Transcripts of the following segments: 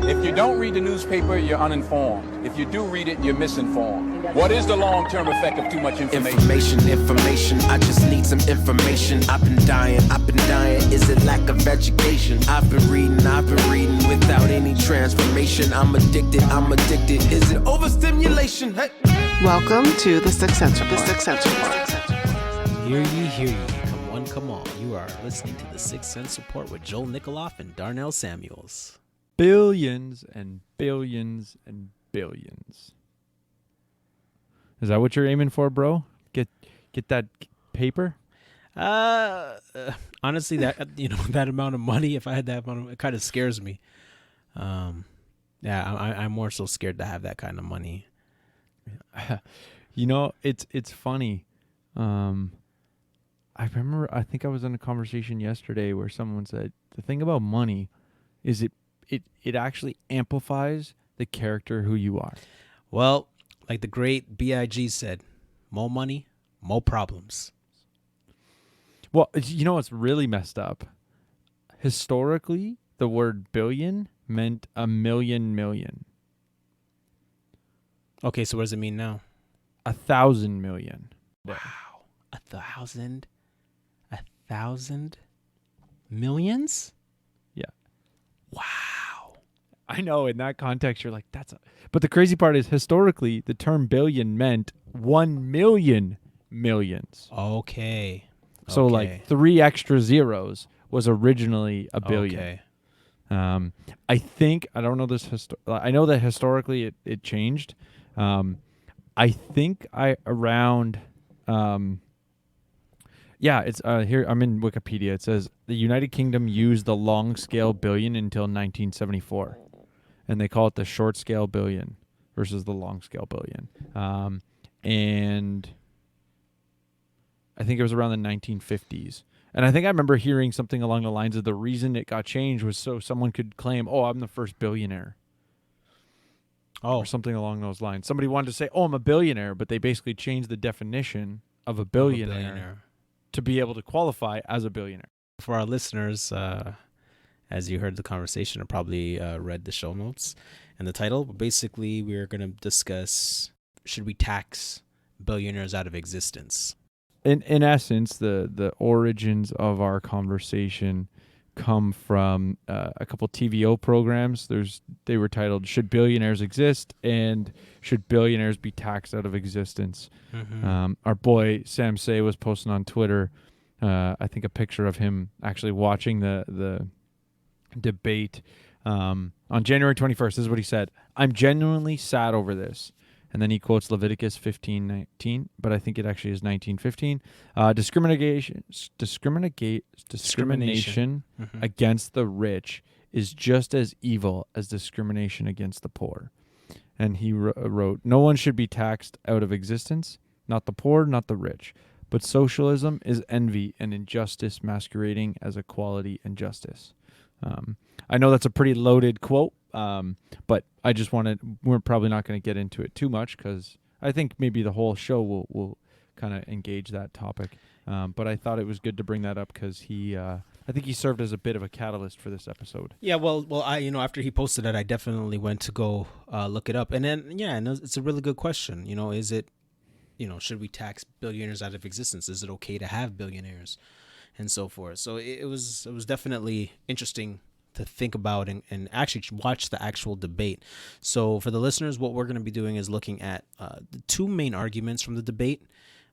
If you don't read the newspaper, you're uninformed. If you do read it, you're misinformed. What is the long-term effect of too much information? Information, I just need some information. I've been dying. Is it lack of education? I've been reading without any transformation. I'm addicted. Is it overstimulation? Hey. Welcome to the Sixth Sense Report. Hear ye. Come on. You are listening to the Sixth Sense Report with Joel Nikoloff and Darnell Samuels. Billions and billions and billions. Is that what you're aiming for, bro? Get that paper? Honestly, that that amount of money, if I had that amount, it kind of scares me. I'm more so scared to have that kind of money. It's funny. I remember, I think I was in a conversation yesterday where someone said the thing about money is it actually amplifies the character who you are. Well, like the great B.I.G. said, more money, more problems. Well, what's really messed up? Historically, the word billion meant a million. Okay, so what does it mean now? 1,000 million. Wow. 1,000 millions? Yeah. Wow. I know, in that context, you're like, but the crazy part is, historically, the term billion meant 1 million millions. Okay. So like 3 extra zeros was originally a billion. Okay. I don't know this. I know that historically it changed. I think around. It's here. I'm in Wikipedia. It says the United Kingdom used the long scale billion until 1974, and they call it the short scale billion versus the long scale billion. And I think it was around the 1950s. And I think I remember hearing something along the lines of the reason it got changed was so someone could claim, "Oh, I'm the first billionaire." Oh, or something along those lines. Somebody wanted to say, "Oh, I'm a billionaire," but they basically changed the definition of a billionaire to be able to qualify as a billionaire. For our listeners, as you heard the conversation, or probably read the show notes and the title, basically we're going to discuss, should we tax billionaires out of existence? In essence, the origins of our conversation come from a couple TVO programs. They were titled "Should Billionaires Exist?" and "Should Billionaires Be Taxed Out of Existence?" Mm-hmm. Our boy Sam Say was posting on Twitter, I think, a picture of him actually watching the debate on January 21st. This is what he said: "I'm genuinely sad over this." And then he quotes Leviticus 15:19, but I think it actually is 19:15. Discrimination Mm-hmm. against the rich is just as evil as discrimination against the poor. And he wrote, "No one should be taxed out of existence, not the poor, not the rich. But socialism is envy and injustice masquerading as equality and justice." I know that's a pretty loaded quote, but I just we're probably not going to get into it too much because I think maybe the whole show will kind of engage that topic. But I thought it was good to bring that up because I think he served as a bit of a catalyst for this episode. Yeah, well, I after he posted it, I definitely went to go look it up, and then and it's a really good question. Is it, should we tax billionaires out of existence? Is it okay to have billionaires, and so forth? So it was definitely interesting to think about and actually watch the actual debate. So for the listeners, what we're going to be doing is looking at the two main arguments from the debate.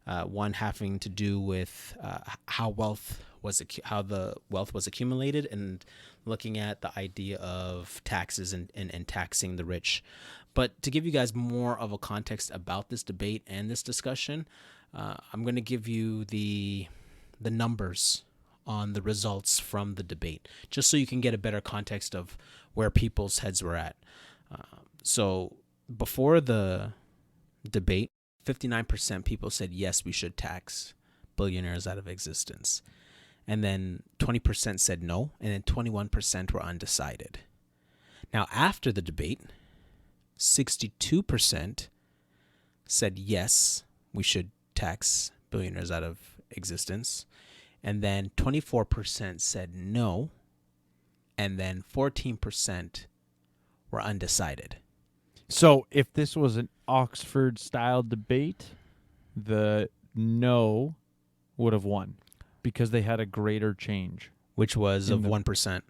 One having to do with how the wealth was accumulated, and looking at the idea of taxes and taxing the rich. But to give you guys more of a context about this debate and this discussion, I'm going to give you the numbers on the results from the debate, just so you can get a better context of where people's heads were at. So before the debate, 59% people said, yes, we should tax billionaires out of existence. And then 20% said no, and then 21% were undecided. Now, after the debate, 62% said, yes, we should tax billionaires out of existence. And then 24% said no. And then 14% were undecided. So if this was an Oxford-style debate, the no would have won because they had a greater change. Which was In of the- 1%.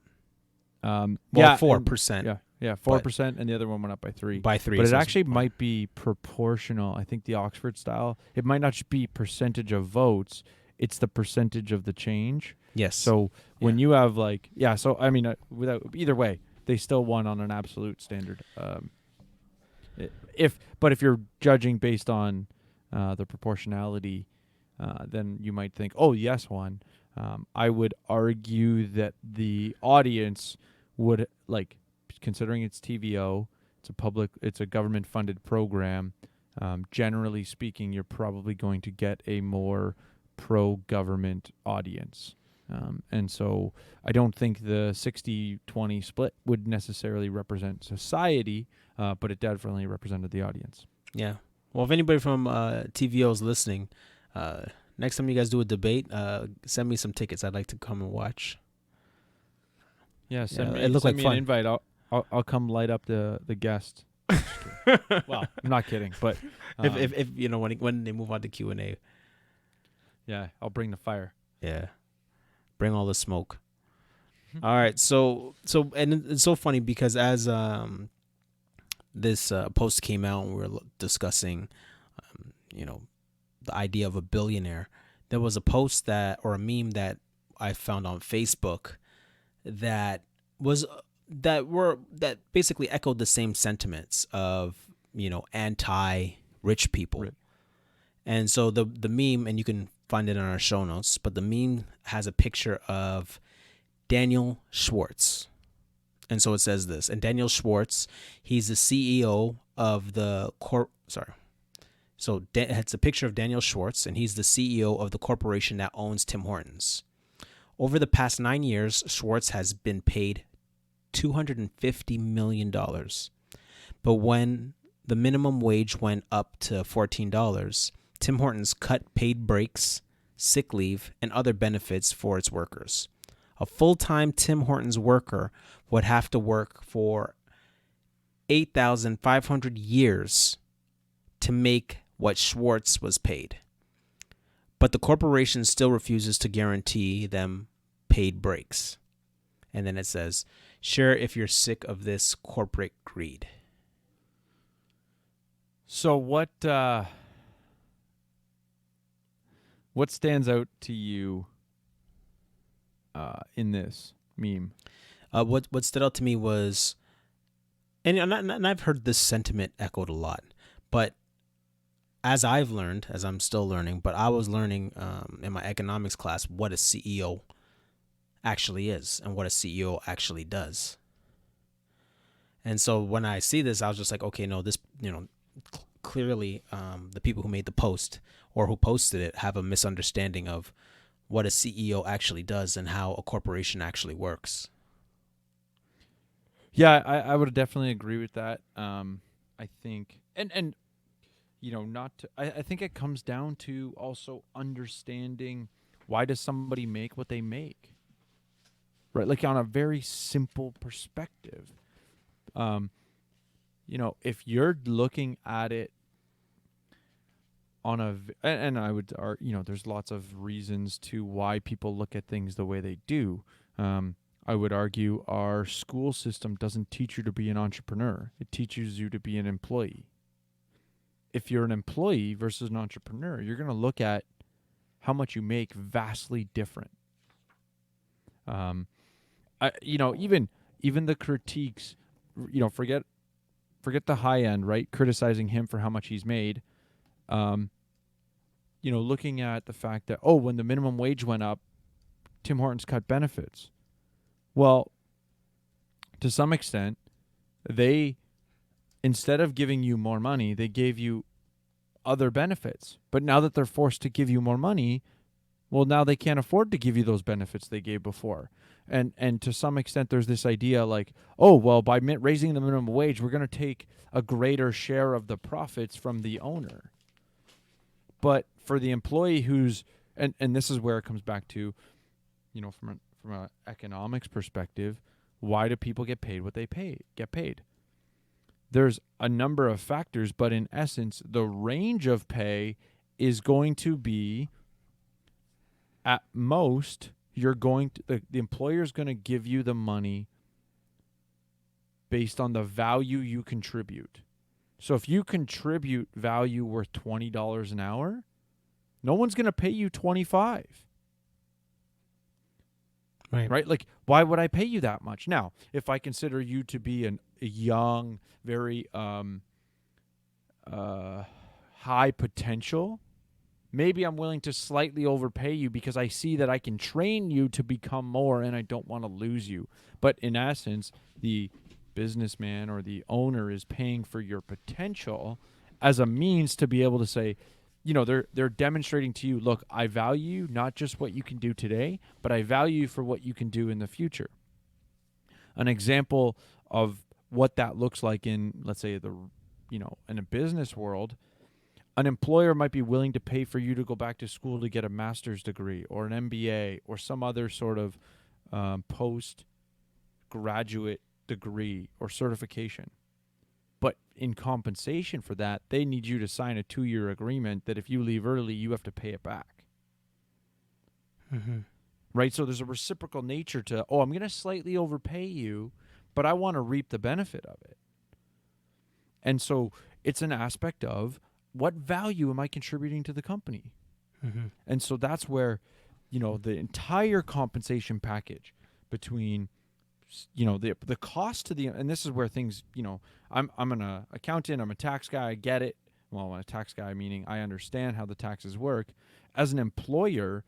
Well, 4%. Yeah, 4%, and the other one went up by 3. By 3. But it so it's actually one. might be proportional. I think the Oxford style, it might not just be percentage of votes, it's the percentage of the change. Yes. So when Yeah. you have so I mean, without either way, they still won on an absolute standard. If you're judging based on the proportionality, then you might think, oh, yes, won. I would argue that the audience would considering it's TVO, it's a government funded program. Generally speaking, you're probably going to get a more pro-government audience. And so I don't think the 60-20 split would necessarily represent society, but it definitely represented the audience. Yeah. Well, if anybody from TVO is listening, next time you guys do a debate, send me some tickets. I'd like to come and watch. Yeah, send it looked me like fun. an invite. I'll come light up the guest. Well, I'm not kidding, but If when they move on to Q&A, yeah, I'll bring the fire. yeah, bring all the smoke. All right, so and it's so funny because as this post came out and we were discussing, the idea of a billionaire, there was a post or a meme that I found on Facebook that basically echoed the same sentiments of anti-rich people. Right. And so the meme, and you can find it in our show notes, but the meme has a picture of Daniel Schwartz. And so it says this, and Daniel Schwartz, he's the CEO of the So it's a picture of Daniel Schwartz, and he's the CEO of the corporation that owns Tim Hortons. Over the past 9 years, Schwartz has been paid $250 million. But when the minimum wage went up to $14, Tim Hortons cut paid breaks, sick leave, and other benefits for its workers. A full-time Tim Hortons worker would have to work for 8,500 years to make what Schwartz was paid. But the corporation still refuses to guarantee them paid breaks. And then it says, share if you're sick of this corporate greed. So what stands out to you in this meme? What stood out to me was, and I've heard this sentiment echoed a lot, but as I've learned, as I'm still learning, but I was learning in my economics class what a CEO actually is and what a CEO actually does. And so when I see this, I was just like, okay, no, this, clearly the people who made the post or who posted it have a misunderstanding of what a CEO actually does and how a corporation actually works. Yeah, I would definitely agree with that. I think, and I think it comes down to also understanding why does somebody make what they make, right? Like on a very simple perspective. If you're looking at it and I would, there's lots of reasons to why people look at things the way they do. I would argue our school system doesn't teach you to be an entrepreneur. It teaches you to be an employee. If you're an employee versus an entrepreneur, you're going to look at how much you make vastly different. Even the critiques, forget the high end, right? Criticizing him for how much he's made. Looking at the fact that, when the minimum wage went up, Tim Hortons cut benefits. Well, to some extent, they, instead of giving you more money, they gave you other benefits. But now that they're forced to give you more money, well, now they can't afford to give you those benefits they gave before. And to some extent, there's this idea like, by raising the minimum wage, we're going to take a greater share of the profits from the owner. But for the employee who's, and this is where it comes back to, from an economics perspective, why do people get paid what they get paid? there's a number of factors, but in essence, the range of pay is going to be, at most, the employer is going to give you the money based on the value you contribute. So if you contribute value worth $20 an hour, no one's going to pay you $25. Right? Like, why would I pay you that much? Now, if I consider you to be a young, very high potential, maybe I'm willing to slightly overpay you because I see that I can train you to become more and I don't want to lose you. But in essence, the businessman or the owner is paying for your potential as a means to be able to say, you know, they're demonstrating to you, look, I value you not just what you can do today, but I value you for what you can do in the future. An example of what that looks like in, let's say, in a business world, an employer might be willing to pay for you to go back to school to get a master's degree or an MBA or some other sort of postgraduate degree or certification. But in compensation for that, they need you to sign a 2-year agreement that if you leave early, you have to pay it back. Mm-hmm. Right? So there's a reciprocal nature to, I'm going to slightly overpay you, but I want to reap the benefit of it. And so it's an aspect of, what value am I contributing to the company? Mm-hmm. And so that's where, the entire compensation package between, the cost to and this is where things, I'm an accountant, I'm a tax guy, I get it. Well, a tax guy meaning I understand how the taxes work. As an employer,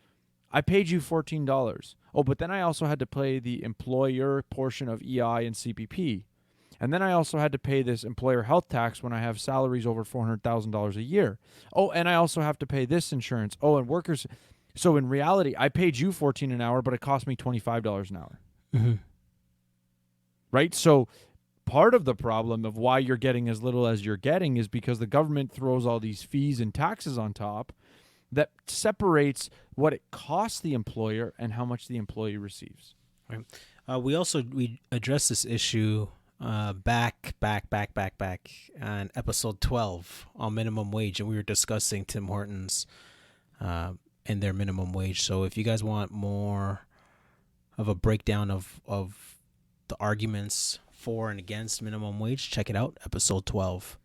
I paid you $14. Oh, but then I also had to pay the employer portion of EI and CPP. And then I also had to pay this employer health tax when I have salaries over $400,000 a year. Oh, and I also have to pay this insurance. Oh, and workers. So in reality, I paid you $14 an hour, but it cost me $25 an hour. Mm-hmm. Right? So part of the problem of why you're getting as little as you're getting is because the government throws all these fees and taxes on top that separates what it costs the employer and how much the employee receives. Right. We addressed this issue back on episode 12 on minimum wage, and we were discussing Tim Hortons and their minimum wage. So if you guys want more of a breakdown of the arguments for and against minimum wage, check it out, episode 12.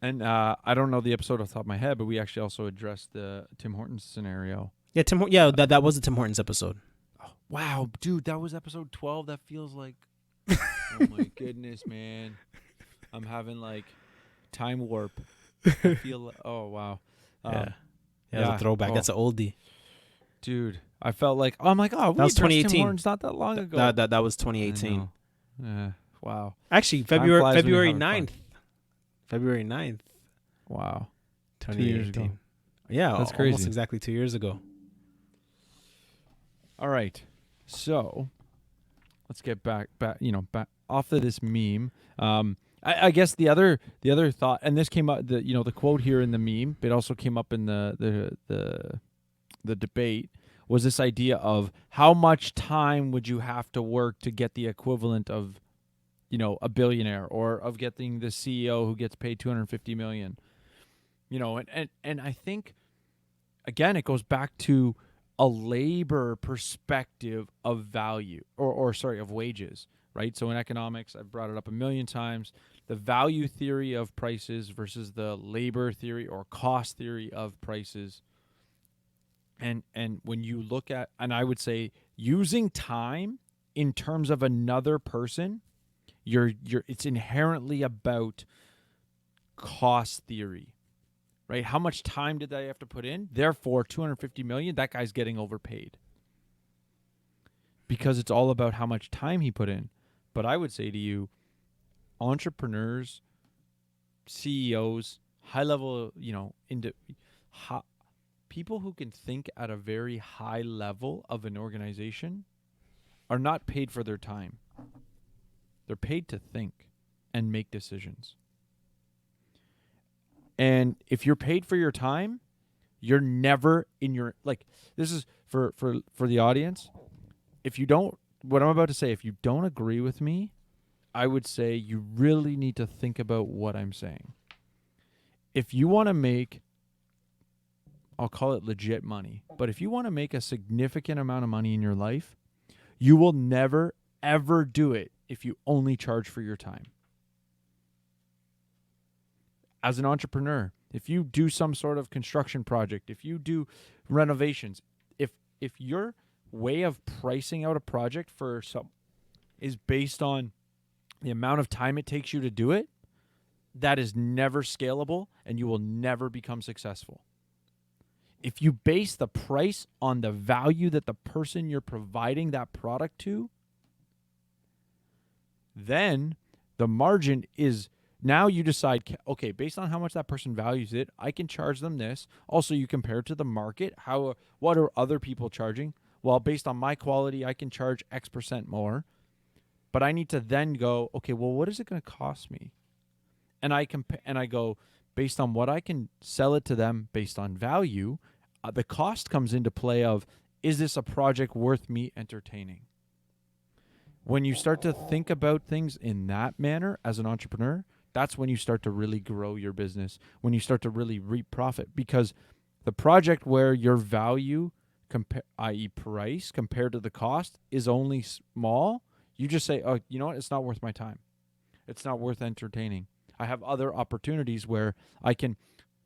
And I don't know the episode off the top of my head, but we actually also addressed the Tim Hortons scenario. Yeah, that was the Tim Hortons episode. Oh, wow, dude, that was episode 12. That feels like, oh my goodness, man. I'm having like time warp. I feel, oh wow. That's a throwback. Oh. That's an oldie. Dude, I felt like, oh my God, that was 2018. Tim Hortons not that long ago. That was 2018. Wow. Actually, February 9th. February 9th. Wow. 2018. 2 years ago. Yeah, that's crazy. Almost exactly 2 years ago. All right. So let's get back back off of this meme. I guess the other thought, and this came up, the quote here in the meme, but it also came up in the debate, was this idea of how much time would you have to work to get the equivalent of, a billionaire, or of getting the CEO who gets paid $250 million, and I think, again, it goes back to a labor perspective of value of wages, right? So in economics, I've brought it up a million times, the value theory of prices versus the labor theory or cost theory of prices. And when you look at, and I would say using time in terms of another person, it's inherently about cost theory, right? How much time did they have to put in? Therefore, $250 million, that guy's getting overpaid because it's all about how much time he put in. But I would say to you, entrepreneurs, CEOs, high level, people who can think at a very high level of an organization are not paid for their time. They're paid to think and make decisions. And if you're paid for your time, you're never in your, this is for the audience. If you don't, what I'm about to say, if you don't agree with me, I would say you really need to think about what I'm saying. If you want to make, I'll call it legit money, but if you want to make a significant amount of money in your life, you will never, ever do it if you only charge for your time. As an entrepreneur, if you do some sort of construction project, if you do renovations, if your way of pricing out a project for some is based on the amount of time it takes you to do it, that is never scalable and you will never become successful. If you base the price on the value that the person you're providing that product to, then the margin is, now you decide, okay, based on how much that person values it, I can charge them this. Also, you compare it to the market. What are other people charging? Well, based on my quality, I can charge X% more. But I need to then go, okay, well, what is it going to cost me? And I go, based on what I can sell it to them based on value, the cost comes into play of, is this a project worth me entertaining? When you start to think about things in that manner as an entrepreneur, that's when you start to really grow your business, when you start to really reap profit. Because the project where your value, i.e. price, compared to the cost is only small, you just say, oh, you know what? It's not worth my time. It's not worth entertaining. I have other opportunities where I can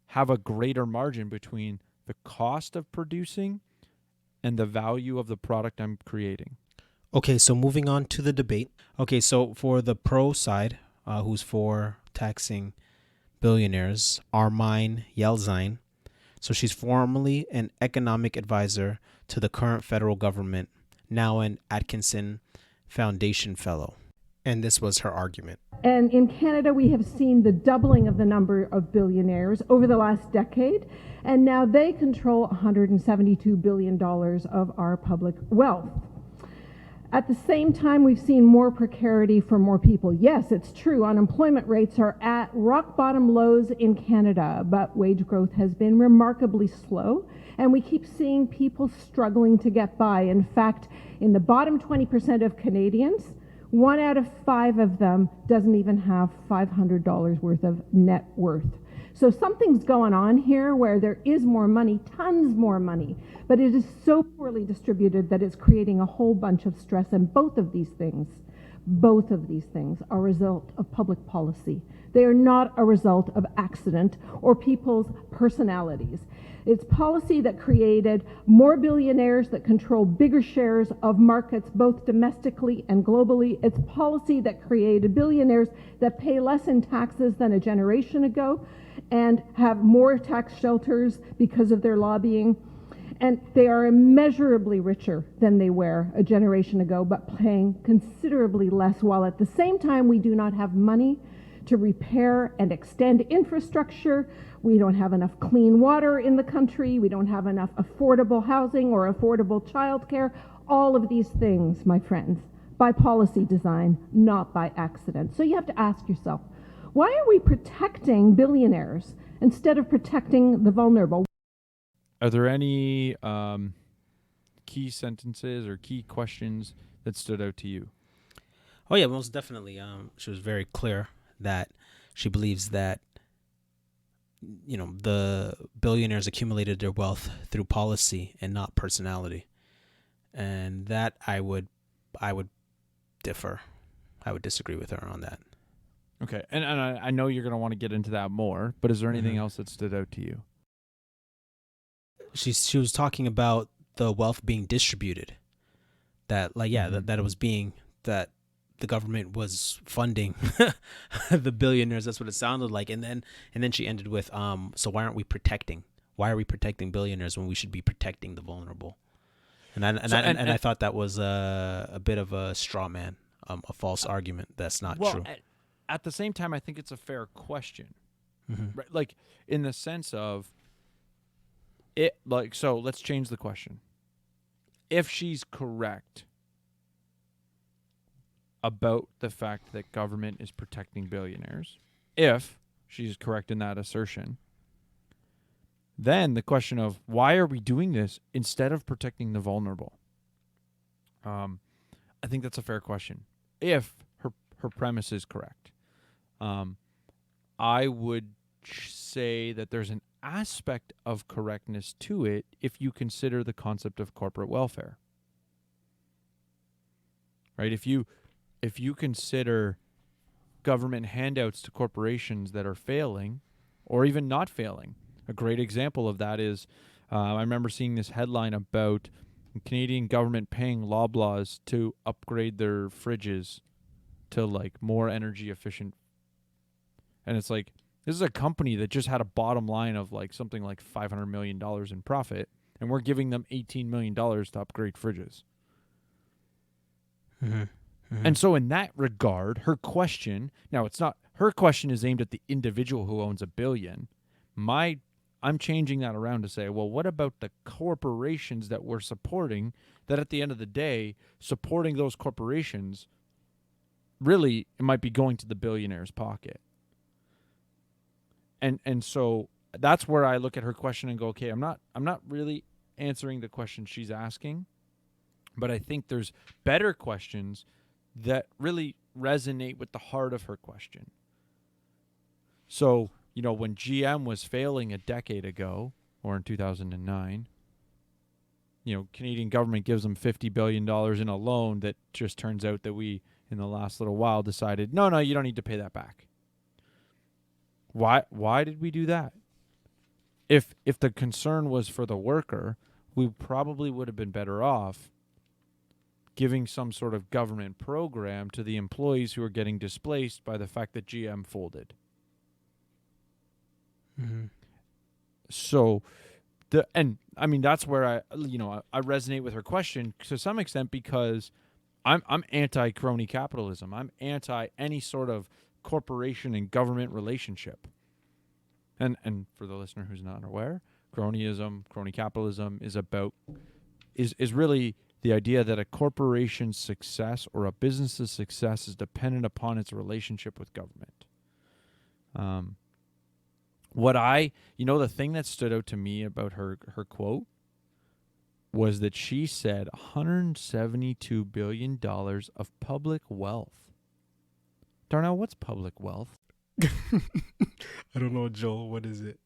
have a greater margin between the cost of producing and the value of the product I'm creating. Okay, so moving on to the debate. Okay, so for the pro side, who's for taxing billionaires, Armine Yelzine. So she's formerly an economic advisor to the current federal government, now an Atkinson Foundation fellow. And this was her argument. And in Canada, we have seen the doubling of the number of billionaires over the last decade, and now they control $172 billion of our public wealth. At the same time, we've seen more precarity for more people. Yes, it's true. Unemployment rates are at rock bottom lows in Canada, but wage growth has been remarkably slow, and we keep seeing people struggling to get by. In fact, in the bottom 20% of Canadians, 1 out of 5 of them doesn't even have $500 worth of net worth. So something's going on here where there is more money, tons more money, but it is so poorly distributed that it's creating a whole bunch of stress. And both of these things are a result of public policy. They are not a result of accident or people's personalities. It's policy that created more billionaires that control bigger shares of markets, both domestically and globally. It's policy that created billionaires that pay less in taxes than a generation ago and have more tax shelters because of their lobbying. And they are immeasurably richer than they were a generation ago, but paying considerably less, while at the same time we do not have money to repair and extend infrastructure. We don't have enough clean water in the country. We don't have enough affordable housing or affordable childcare. All of these things, my friends, by policy design, not by accident. So you have to ask yourself, why are we protecting billionaires instead of protecting the vulnerable? Are there any key sentences or key questions that stood out to you? Oh yeah, most definitely. She was very clear that she believes that, you know, the billionaires accumulated their wealth through policy and not personality, and that I would differ. I would disagree with her on that. Okay, and I know you're going to want to get into that more, but is there anything else that stood out to you? She was talking about the wealth being distributed. That that it was being, that the government was funding the billionaires. That's what it sounded like. And then she ended with, so why aren't we protecting? Why are we protecting billionaires when we should be protecting the vulnerable? And I thought that was a bit of a straw man, a false argument. That's not true. At the same time, I think it's a fair question, right? Like, in the sense of it. Like, so let's change the question. If she's correct about the fact that government is protecting billionaires, if she's correct in that assertion, then the question of why are we doing this instead of protecting the vulnerable? I think that's a fair question. If her her premise is correct. I would say that there's an aspect of correctness to it if you consider the concept of corporate welfare. Right? If you consider government handouts to corporations that are failing or even not failing. A great example of that is I remember seeing this headline about the Canadian government paying Loblaws to upgrade their fridges to like more energy efficient. And it's like, this is a company that just had a bottom line of like something like $500 million in profit, and we're giving them $18 million to upgrade fridges. And so in that regard, her question, now it's not, her question is aimed at the individual who owns $1 billion. I'm changing that around to say, well, what about the corporations that we're supporting, that at the end of the day, supporting those corporations, really, it might be going to the billionaire's pocket. And so that's where I look at her question and go, okay, I'm not really answering the question she's asking, but I think there's better questions that really resonate with the heart of her question. So, you know, when GM was failing a decade ago, or in 2009, you know, Canadian government gives them $50 billion in a loan that just turns out that we, in the last little while, decided, no, you don't need to pay that back. Why did we do that? If the concern was for the worker, we probably would have been better off giving some sort of government program to the employees who are getting displaced by the fact that GM folded. So, that's where I resonate with her question to some extent, because I'm anti-crony capitalism. I'm anti any sort of corporation and government relationship. And for the listener who's not aware, crony capitalism is really the idea that a corporation's success or a business's success is dependent upon its relationship with government. The thing that stood out to me about her quote was that she said $172 billion of public wealth. Darnell, what's public wealth? I don't know, Joel. What is it?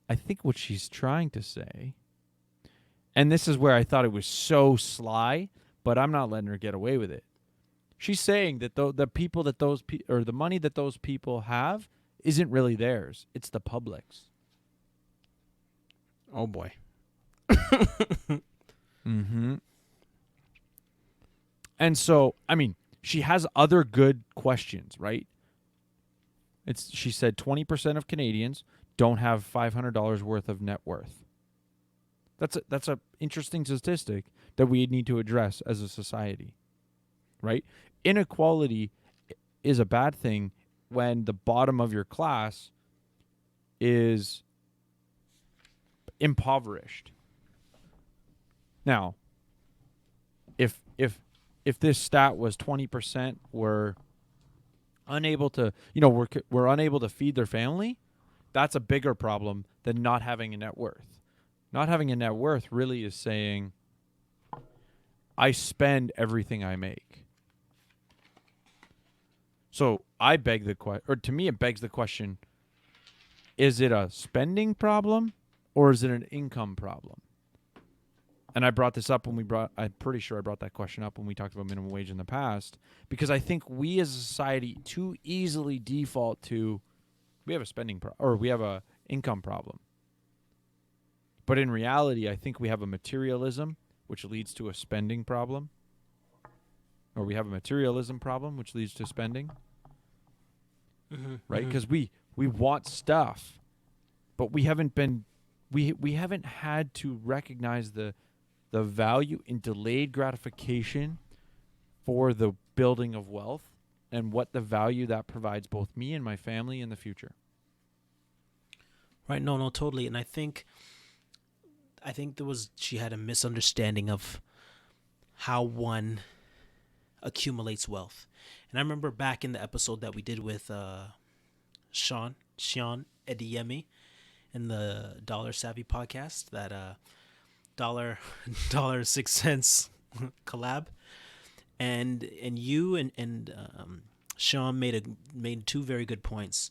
I think what she's trying to say, and this is where I thought it was so sly, but I'm not letting her get away with it. She's saying that the people that or the money that those people have isn't really theirs. It's the public's. Oh boy. And so, she has other good questions, right? She said 20% of Canadians don't have $500 worth of net worth. That's a interesting statistic that we need to address as a society, right? Inequality is a bad thing when the bottom of your class is impoverished. Now, if this stat was 20% were unable to, were unable to feed their family, that's a bigger problem than not having a net worth. Not having a net worth really is saying, I spend everything I make. So I beg the question, or to me it begs the question, is it a spending problem or is it an income problem? And I brought this up I'm pretty sure I brought that question up when we talked about minimum wage in the past, because I think we as a society too easily default to, we have a spending or we have a income problem. But in reality, I think we have a materialism, which leads to a spending problem. Or we have a materialism problem, which leads to spending. Right? Because we want stuff, but we haven't had to recognize the value in delayed gratification for the building of wealth and what the value that provides both me and my family in the future. Right. No, totally. And I think she had a misunderstanding of how one accumulates wealth. And I remember back in the episode that we did with Sean Ediemi in the Dollar Savvy podcast, that dollar 6 cents collab. And you and Sean made two very good points.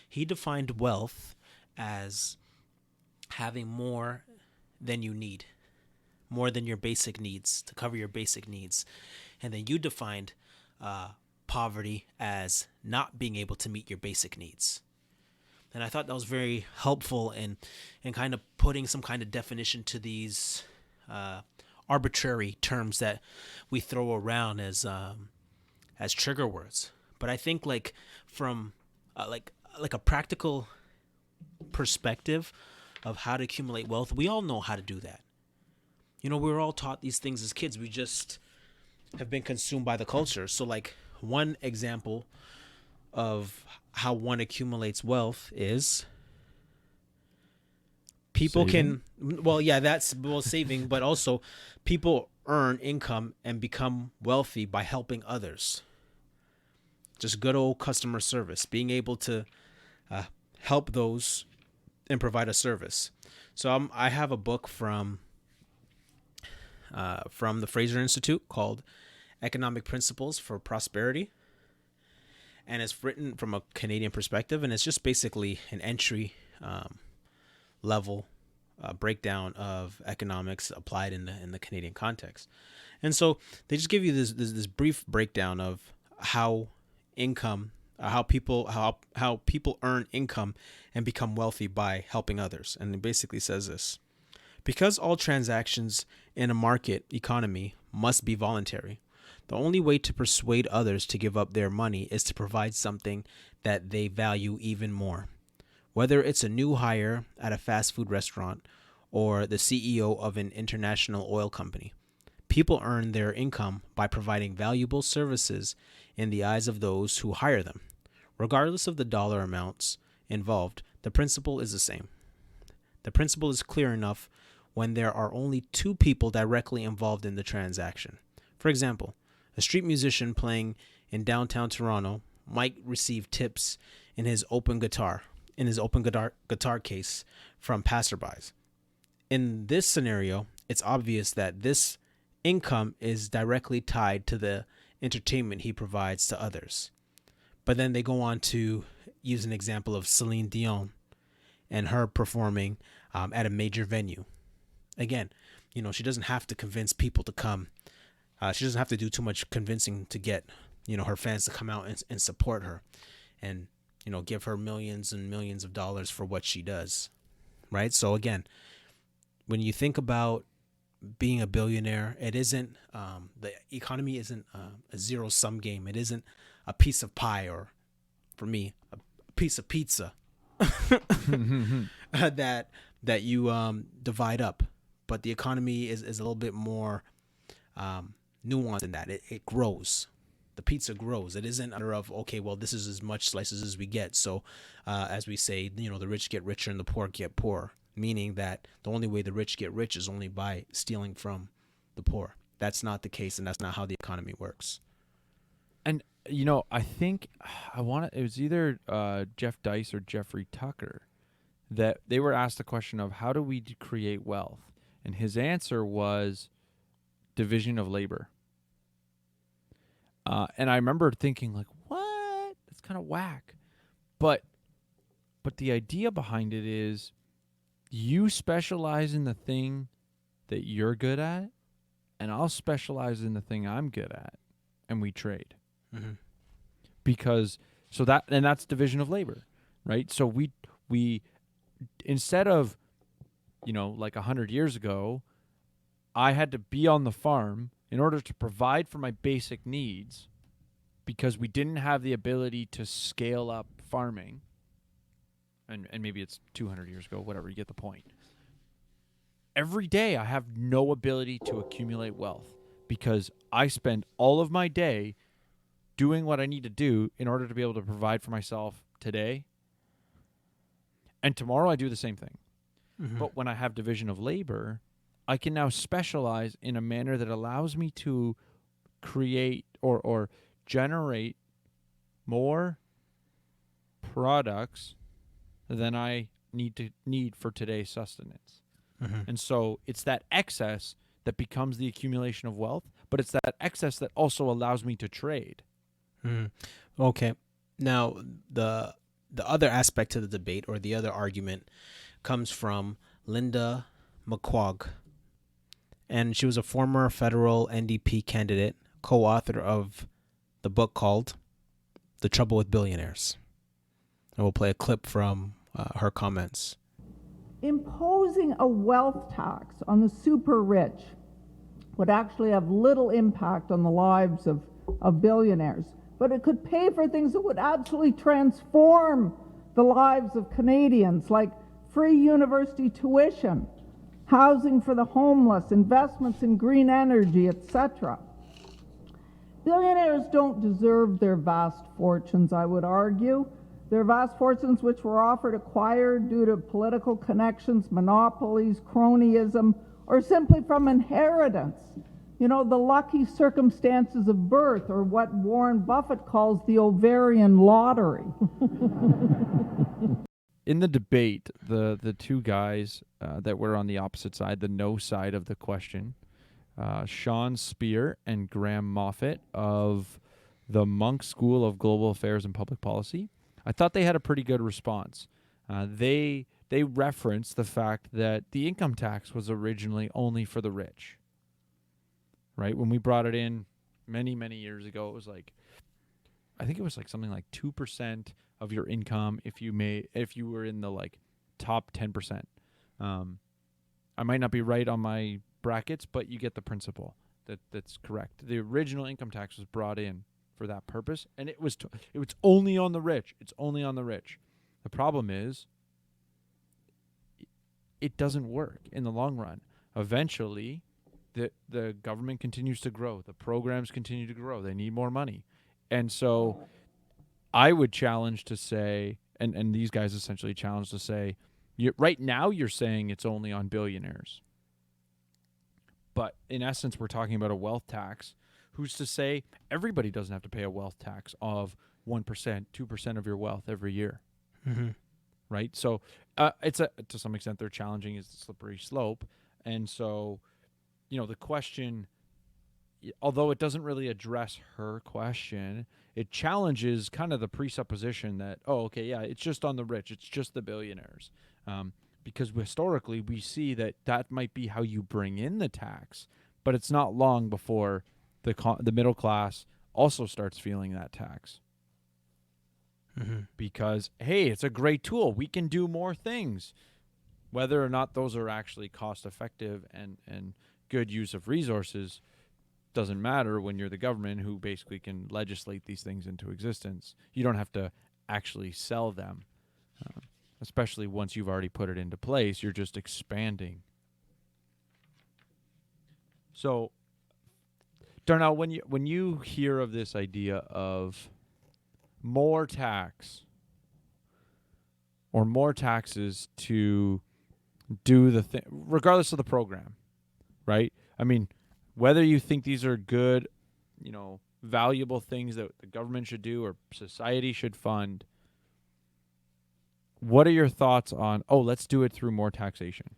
He defined wealth as having more than you need, more than your basic needs, to cover your basic needs. And then you defined poverty as not being able to meet your basic needs. And I thought that was very helpful in kind of putting some kind of definition to these arbitrary terms that we throw around as trigger words. But I think like from like a practical perspective of how to accumulate wealth, we all know how to do that. You know, we were all taught these things as kids. We just have been consumed by the culture. So like one example of how one accumulates wealth is people Saving? that's saving, but also people earn income and become wealthy by helping others. Just good old customer service, being able to help those and provide a service. So I have a book from the Fraser Institute called Economic Principles for Prosperity. And it's written from a Canadian perspective, and it's just basically an entry level breakdown of economics applied in the Canadian context. And so they just give you this brief breakdown of how people earn income and become wealthy by helping others. And it basically says this: because all transactions in a market economy must be voluntary, the only way to persuade others to give up their money is to provide something that they value even more. Whether it's a new hire at a fast food restaurant or the CEO of an international oil company, people earn their income by providing valuable services in the eyes of those who hire them. Regardless of the dollar amounts involved, the principle is the same. The principle is clear enough when there are only two people directly involved in the transaction. For example, a street musician playing in downtown Toronto might receive tips in his open guitar case from passerbys. In this scenario, it's obvious that this income is directly tied to the entertainment he provides to others. But then they go on to use an example of Celine Dion and her performing at a major venue. Again, you know, she doesn't have to convince people to come. She doesn't have to do too much convincing to get, you know, her fans to come out and support her and, you know, give her millions and millions of dollars for what she does. Right. So again, when you think about being a billionaire, it isn't the economy isn't a zero sum game. It isn't a piece of pie, or for me, a piece of pizza that you divide up. But the economy is a little bit more nuanced in that. It grows. The pizza grows. It isn't a matter of, okay, well, this is as much slices as we get. So as we say, you know, the rich get richer and the poor get poorer, meaning that the only way the rich get rich is only by stealing from the poor. That's not the case, and that's not how the economy works. And, you know, I think it was either Jeff Deist or Jeffrey Tucker that they were asked the question of how do we create wealth? And his answer was division of labor. And I remember thinking, like, what? That's kind of whack. But the idea behind it is you specialize in the thing that you're good at, and I'll specialize in the thing I'm good at, and we trade. Mm-hmm. Because that's division of labor, right? So we instead of, you know, like 100 years ago, I had to be on the farm in order to provide for my basic needs because we didn't have the ability to scale up farming. And maybe it's 200 years ago, whatever, you get the point. Every day I have no ability to accumulate wealth because I spend all of my day doing what I need to do in order to be able to provide for myself today. And tomorrow I do the same thing. Mm-hmm. But when I have division of labor, I can now specialize in a manner that allows me to create or generate more products than I need for today's sustenance. Mm-hmm. And so it's that excess that becomes the accumulation of wealth, but it's that excess that also allows me to trade. Okay. Now, the other aspect to the debate, or the other argument, comes from Linda McQuagg. And she was a former federal NDP candidate, co-author of the book called The Trouble with Billionaires. And we'll play a clip from her comments. Imposing a wealth tax on the super rich would actually have little impact on the lives of billionaires, but it could pay for things that would absolutely transform the lives of Canadians, like free university tuition, housing for the homeless, investments in green energy, etc. Billionaires don't deserve their vast fortunes, I would argue. Their vast fortunes which were acquired due to political connections, monopolies, cronyism, or simply from inheritance. You know, the lucky circumstances of birth, or what Warren Buffett calls the ovarian lottery. In the debate, the two guys that were on the opposite side, the no side of the question, Sean Speer and Graham Moffat of the Munk School of Global Affairs and Public Policy, I thought they had a pretty good response. They referenced the fact that the income tax was originally only for the rich. Right? When we brought it in many, many years ago, it was like, I think it was like something like 2% of your income if you were in the like top 10%. I might not be right on my brackets, but you get the principle. That's correct. The original income tax was brought in for that purpose, and it was only on the rich. It's only on the rich. The problem is it doesn't work in the long run. Eventually, the government continues to grow. The programs continue to grow. They need more money. And so I would challenge to say, and these guys essentially challenge to say, right now you're saying it's only on billionaires. But in essence, we're talking about a wealth tax. Who's to say everybody doesn't have to pay a wealth tax of 1%, 2% of your wealth every year? Mm-hmm. Right? So to some extent, they're challenging is the slippery slope. And so, the question, although it doesn't really address her question, it challenges kind of the presupposition that, it's just on the rich. It's just the billionaires. Because historically, we see that might be how you bring in the tax, but it's not long before the middle class also starts feeling that tax. Mm-hmm. Because, hey, it's a great tool. We can do more things. Whether or not those are actually cost effective and good use of resources doesn't matter when you're the government who basically can legislate these things into existence. You don't have to actually sell them, especially once you've already put it into place. You're just expanding. So, Darnell, when you hear of this idea of more tax or more taxes to do the thing, regardless of the program, right? I mean, whether you think these are good, valuable things that the government should do or society should fund, what are your thoughts on, let's do it through more taxation?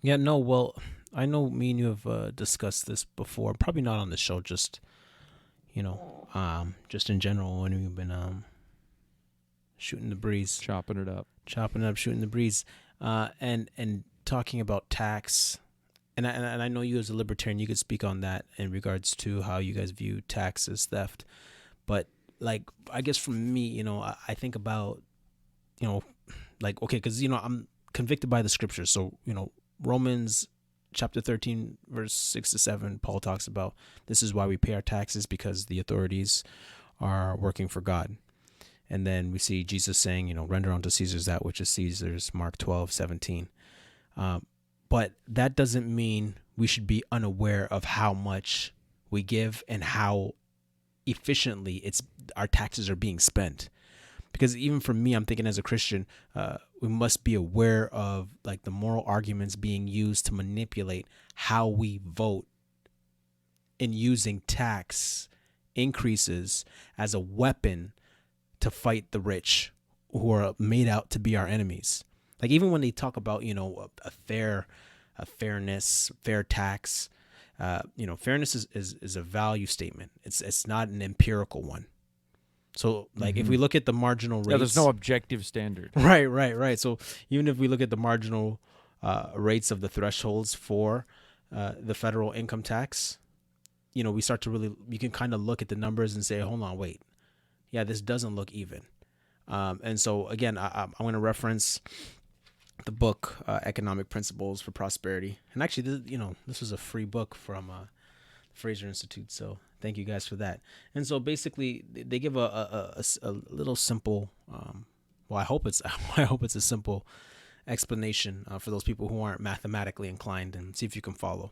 Yeah, no, well, I know me and you have discussed this before, probably not on the show, just, just in general when we've been shooting the breeze. Chopping it up, shooting the breeze, and talking about tax. And I know you as a libertarian, you could speak on that in regards to how you guys view tax as theft. But, I guess for me, I think about, because, I'm convicted by the scriptures. So, Romans chapter 13, verse 6 to 7, Paul talks about this is why we pay our taxes, because the authorities are working for God. And then we see Jesus saying, render unto Caesar that which is Caesar's, Mark 12:17. But that doesn't mean we should be unaware of how much we give and how efficiently our taxes are being spent. Because even for me, I'm thinking as a Christian, we must be aware of the moral arguments being used to manipulate how we vote in using tax increases as a weapon to fight the rich who are made out to be our enemies. Even when they talk about, a fairness, fair tax, Fairness is a value statement. It's not an empirical one. So like if we look at the marginal rates, there's no objective standard. Right. So even if we look at the marginal rates of the thresholds for the federal income tax, we start to you can kind of look at the numbers and say, hold on, wait, yeah, this doesn't look even. And so again, I'm going to reference the book Economic Principles for Prosperity, and actually, this was a free book from Fraser Institute. So thank you guys for that. And so basically, they give a little simple. I hope it's a simple explanation for those people who aren't mathematically inclined, and see if you can follow.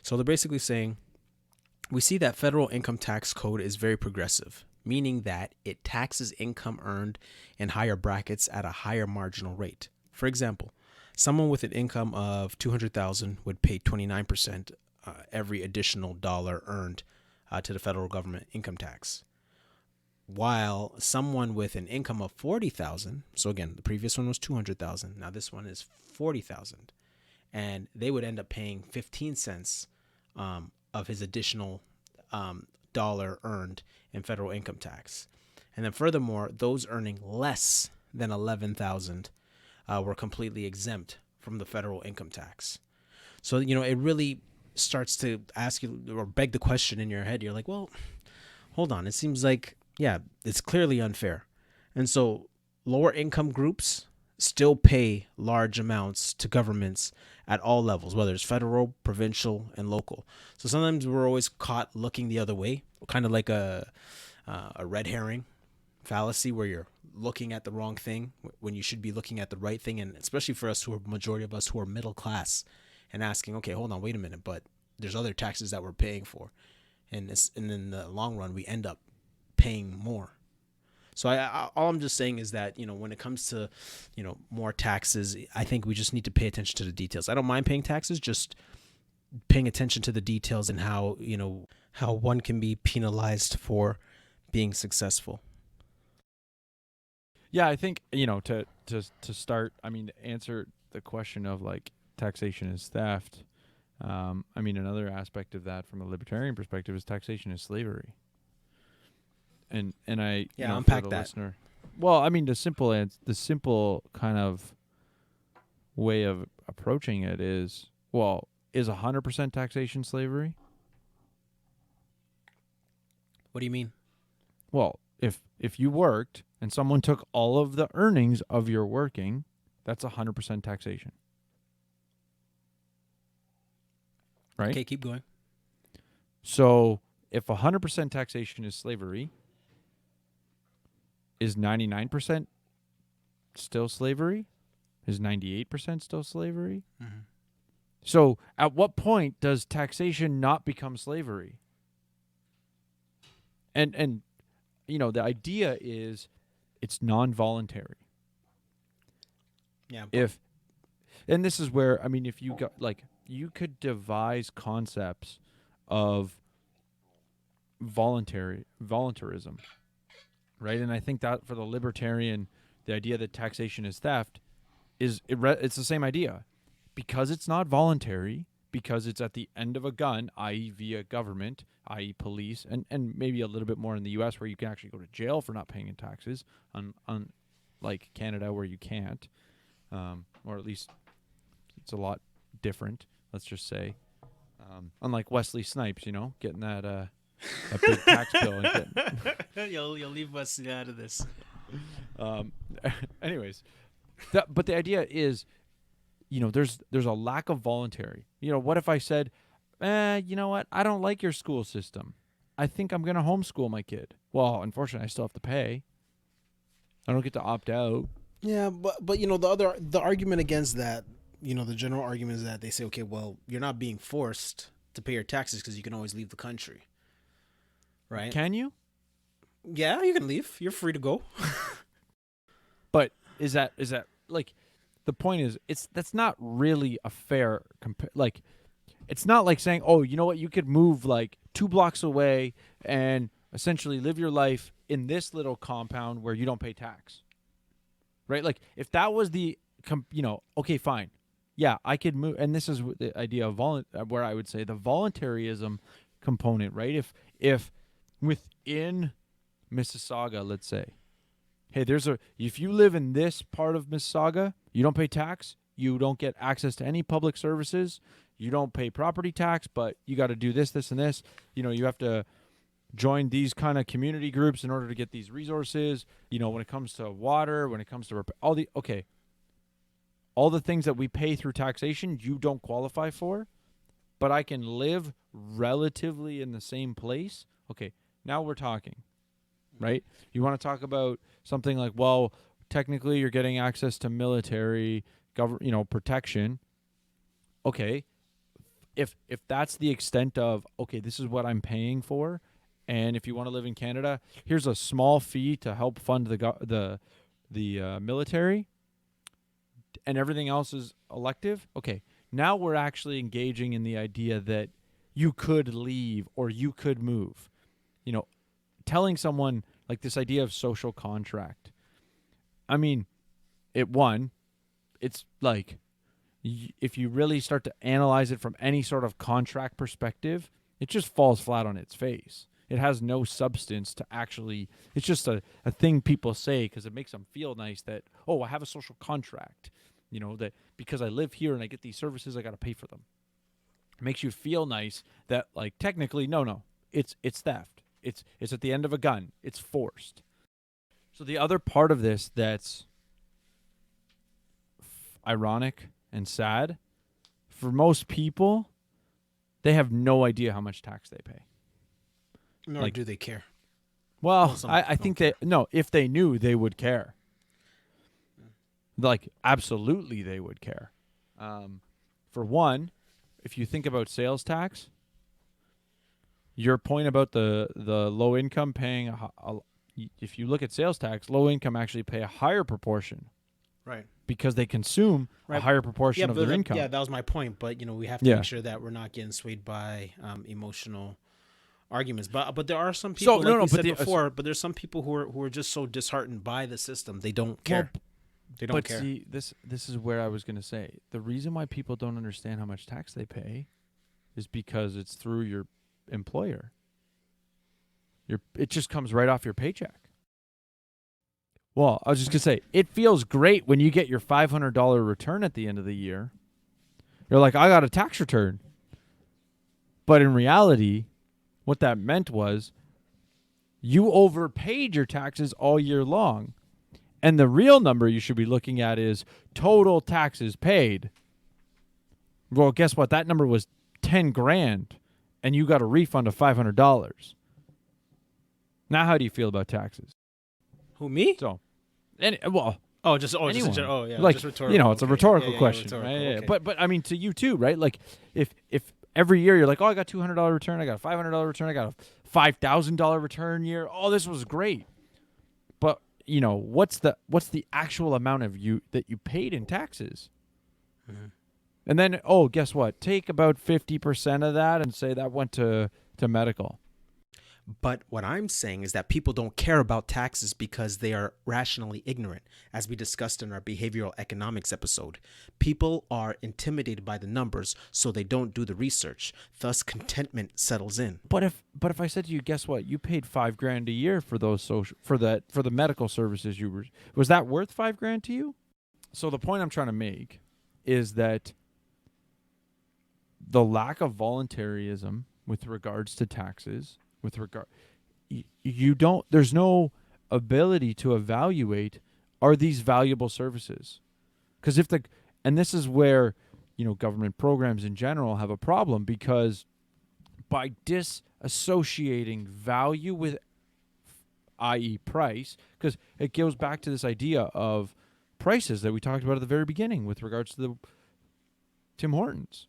So they're basically saying, we see that federal income tax code is very progressive, meaning that it taxes income earned in higher brackets at a higher marginal rate. For example, someone with an income of $200,000 would pay 29% every additional dollar earned to the federal government income tax, while someone with an income of $40,000, so again, the previous one was $200,000, now this one is $40,000, and they would end up paying 15 cents of his additional dollar earned in federal income tax. And then furthermore, those earning less than $11,000 were completely exempt from the federal income tax. So, it really starts to ask you or beg the question in your head. You're like, well, hold on. It seems like, yeah, it's clearly unfair. And so lower income groups still pay large amounts to governments at all levels, whether it's federal, provincial, and local. So sometimes we're always caught looking the other way, kind of like a red herring fallacy, where you're looking at the wrong thing when you should be looking at the right thing. And especially for us, majority of us who are middle class, and asking, okay, hold on, wait a minute, but there's other taxes that we're paying for, and in the long run we end up paying more. So all I'm just saying is that, when it comes to, more taxes, I think we just need to pay attention to the details. I don't mind paying taxes, just paying attention to the details and how one can be penalized for being successful. Yeah, I think, to start, to answer the question of like taxation is theft. Another aspect of that from a libertarian perspective is taxation is slavery. And I unpack for the that. Listener, well, the simple kind of way of approaching it is, well, is 100% taxation slavery? What do you mean? Well, if you worked and someone took all of the earnings of your working, that's 100% taxation. Right? Okay, keep going. So if 100% taxation is slavery, is 99% still slavery? Is 98% still slavery? Mm-hmm. So at what point does taxation not become slavery? And the idea is it's non-voluntary. Yeah. And this is where, if you got you could devise concepts of voluntarism, right? And I think that for the libertarian, the idea that taxation is theft it's the same idea, because it's not voluntary, because it's at the end of a gun, i.e. via government, i.e. police, and maybe a little bit more in the U.S. where you can actually go to jail for not paying in taxes, on like Canada where you can't, or at least it's a lot different. Let's just say, unlike Wesley Snipes, getting that a big tax bill. And You'll leave Wesley out of this. Anyways, but the idea is, there's a lack of voluntary. What if I said, you know what? I don't like your school system. I think I'm going to homeschool my kid. Well, unfortunately, I still have to pay. I don't get to opt out. Yeah, but the argument against that, the general argument is that they say, okay, well, you're not being forced to pay your taxes because you can always leave the country, right? Can you? Yeah, you can leave. You're free to go. But is that like, the point is, that's not really a fair it's not like saying, oh, you know what, you could move like 2 blocks away and essentially live your life in this little compound where you don't pay tax, right? Like, if that was the okay, fine, yeah, I could move. And this is the idea of where I would say the voluntarism component, right? If within Mississauga, let's say, hey, if you live in this part of Mississauga, you don't pay tax, you don't get access to any public services, you don't pay property tax, but you got to do this, this, and this. You know, you have to join these kind of community groups in order to get these resources. You know, when it comes to water, when it comes to all the things that we pay through taxation, you don't qualify for, but I can live relatively in the same place. Okay, now we're talking, right? You want to talk about something like, well, technically you're getting access to military, protection. Okay, if that's the extent of, okay, this is what I'm paying for, and if you want to live in Canada, here's a small fee to help fund the military, and everything else is elective. Okay, now we're actually engaging in the idea that you could leave or you could move. You know, telling someone like this idea of social contract. I mean, it's like, if you really start to analyze it from any sort of contract perspective, it just falls flat on its face. It has no substance to actually, it's just a thing people say because it makes them feel nice that, oh, I have a social contract. You know, that because I live here and I get these services, I got to pay for them. It makes you feel nice that, like, technically, no, it's theft. It's at the end of a gun. It's forced. So the other part of this that's ironic and sad, for most people, they have no idea how much tax they pay. Nor do they care. Well, I think if they knew, they would care. Like, absolutely they would care. For one, if you think about sales tax, your point about the low income paying, if you look at sales tax, low income actually pay a higher proportion. Right. Because they consume a higher proportion of their income. Yeah, that was my point. But, we have to make sure that we're not getting swayed by emotional arguments. But there are some people, but there's some people who are just so disheartened by the system, they don't care. They don't care. See, this is where I was going to say. The reason why people don't understand how much tax they pay is because it's through your employer. It just comes right off your paycheck. Well, I was just going to say, it feels great when you get your $500 return at the end of the year. You're like, I got a tax return. But in reality, what that meant was you overpaid your taxes all year long. And the real number you should be looking at is total taxes paid. Well, guess what? That number was $10,000, and you got a refund of $500. Now, how do you feel about taxes? Who, me? So, anyone. Just rhetorical. It's a rhetorical question, right? Okay. But I mean, to you too, right? Like, if every year you're like, oh, I got $200 return, I got a $500 return, I got a $5,000 return year. Oh, this was great. But what's the actual amount of that you paid in taxes? Mm-hmm. And then, guess what? Take about 50% of that and say that went to medical. But what I'm saying is that people don't care about taxes because they are rationally ignorant, as we discussed in our behavioral economics episode. People are intimidated by the numbers, so they don't do the research. Thus, contentment settles in. But if I said to you, guess what? You paid $5,000 a year for those for the medical services was that worth $5,000 to you? So the point I'm trying to make is that the lack of voluntarism with regards to taxes. There's no ability to evaluate, are these valuable services? Because and this is where, government programs in general have a problem, because by disassociating value with, i.e. price, because it goes back to this idea of prices that we talked about at the very beginning with regards to the Tim Hortons.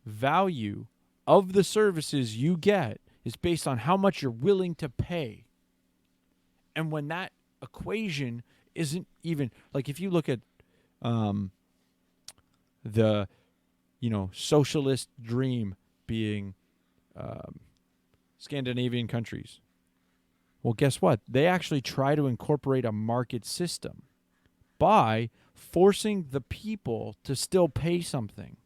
Value of the services you get is based on how much you're willing to pay. And when that equation isn't even, like, if you look at the socialist dream being Scandinavian countries, well, guess what? They actually try to incorporate a market system by forcing the people to still pay something.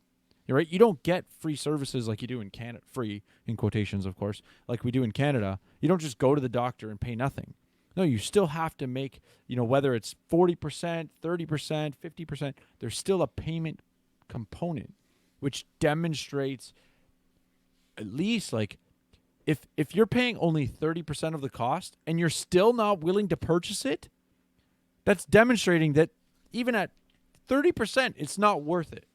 You're right. You don't get free services like you do in Canada, free in quotations, of course, like we do in Canada. You don't just go to the doctor and pay nothing. No, you still have to make, whether it's 40%, 30%, 50%, there's still a payment component, which demonstrates at least like if you're paying only 30% of the cost and you're still not willing to purchase it, that's demonstrating that even at 30%, it's not worth it.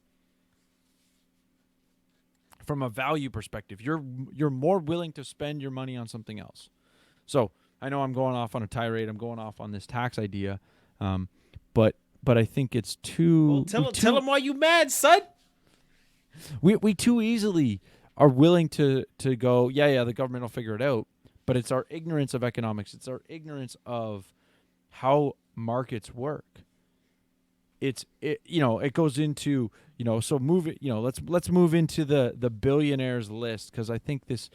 From a value perspective, you're more willing to spend your money on something else. So I know I'm going off on a tirade. I'm going off on this tax idea, but I think it's too. Well, tell them why you mad, son. We too easily are willing to go. Yeah, the government will figure it out. But it's our ignorance of economics. It's our ignorance of how markets work. It goes into, so move it, let's move into the billionaires list, because I think this,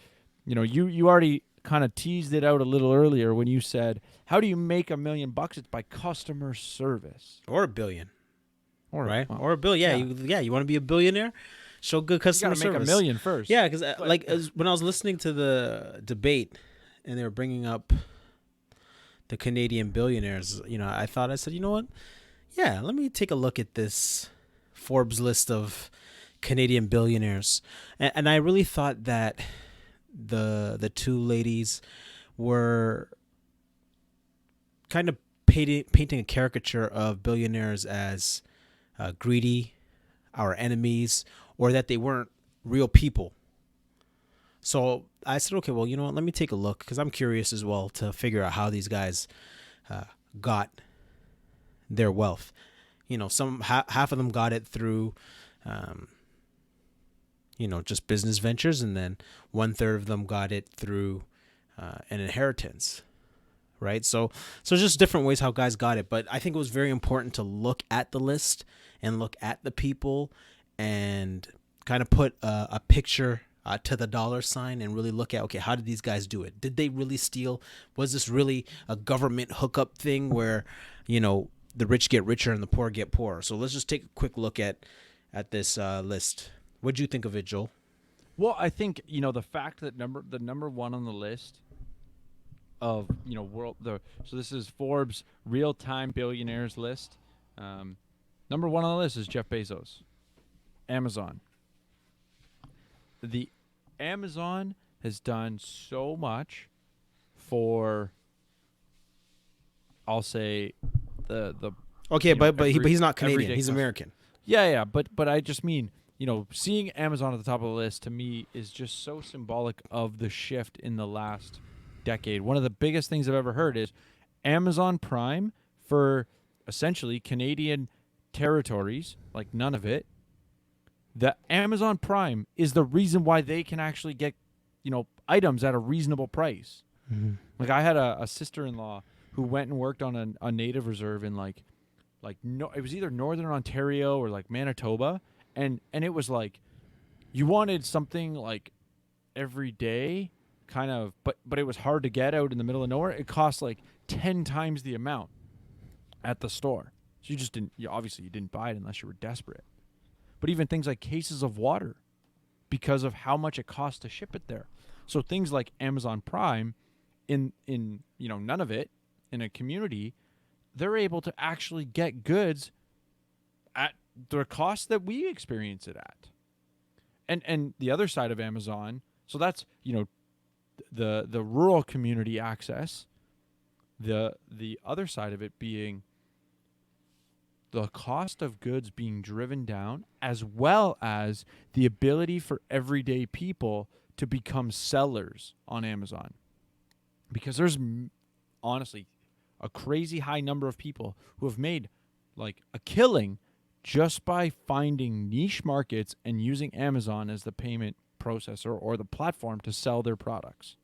you already kind of teased it out a little earlier when you said, how do you make $1 million? It's by customer service. Or $1 billion. Right? Well, Or $1 billion. Yeah. You want to be a billionaire? Show good customer service. You got to make $1 million first. Yeah, because when I was listening to the debate and they were bringing up the Canadian billionaires, I said, you know what? Yeah, let me take a look at this Forbes list of Canadian billionaires. And I really thought that the two ladies were kind of painting a caricature of billionaires as greedy, our enemies, or that they weren't real people. So I said, okay, well, you know what? Let me take a look, because I'm curious as well to figure out how these guys got their wealth. Half of them got it through just business ventures, and then 1/3 of them got it through an inheritance, right? So just different ways how guys got it. But I think it was very important to look at the list and look at the people and kind of put a picture to the dollar sign and really look at, okay, how did these guys do it? Did they really steal? Was this really a government hookup thing where, the rich get richer and the poor get poorer? So let's just take a quick look at this list. What'd you think of it, Joel? Well, I think, the fact that the number one on the list of, so this is Forbes real-time billionaires list. Number one on the list is Jeff Bezos, Amazon. The Amazon has done so much for, I'll say, the okay, but he's not Canadian. He's American. Yeah, but I just mean, seeing Amazon at the top of the list to me is just so symbolic of the shift in the last decade. One of the biggest things I've ever heard is Amazon Prime for essentially Canadian territories, like none of it. The Amazon Prime is the reason why they can actually get, items at a reasonable price. Mm-hmm. Like I had a sister-in-law who went and worked on a native reserve in it was either Northern Ontario or like Manitoba, and it was like you wanted something like every day, kind of, but it was hard to get out in the middle of nowhere. It cost like 10 times the amount at the store. So you just didn't. Obviously, you didn't buy it unless you were desperate. But even things like cases of water, because of how much it costs to ship it there. So things like Amazon Prime, in none of it, in a community, they're able to actually get goods at the cost that we experience it at. And the other side of Amazon, so that's, the rural community access. The other side of it being the cost of goods being driven down, as well as the ability for everyday people to become sellers on Amazon. Because there's honestly a crazy high number of people who have made like a killing just by finding niche markets and using Amazon as the payment processor or the platform to sell their products.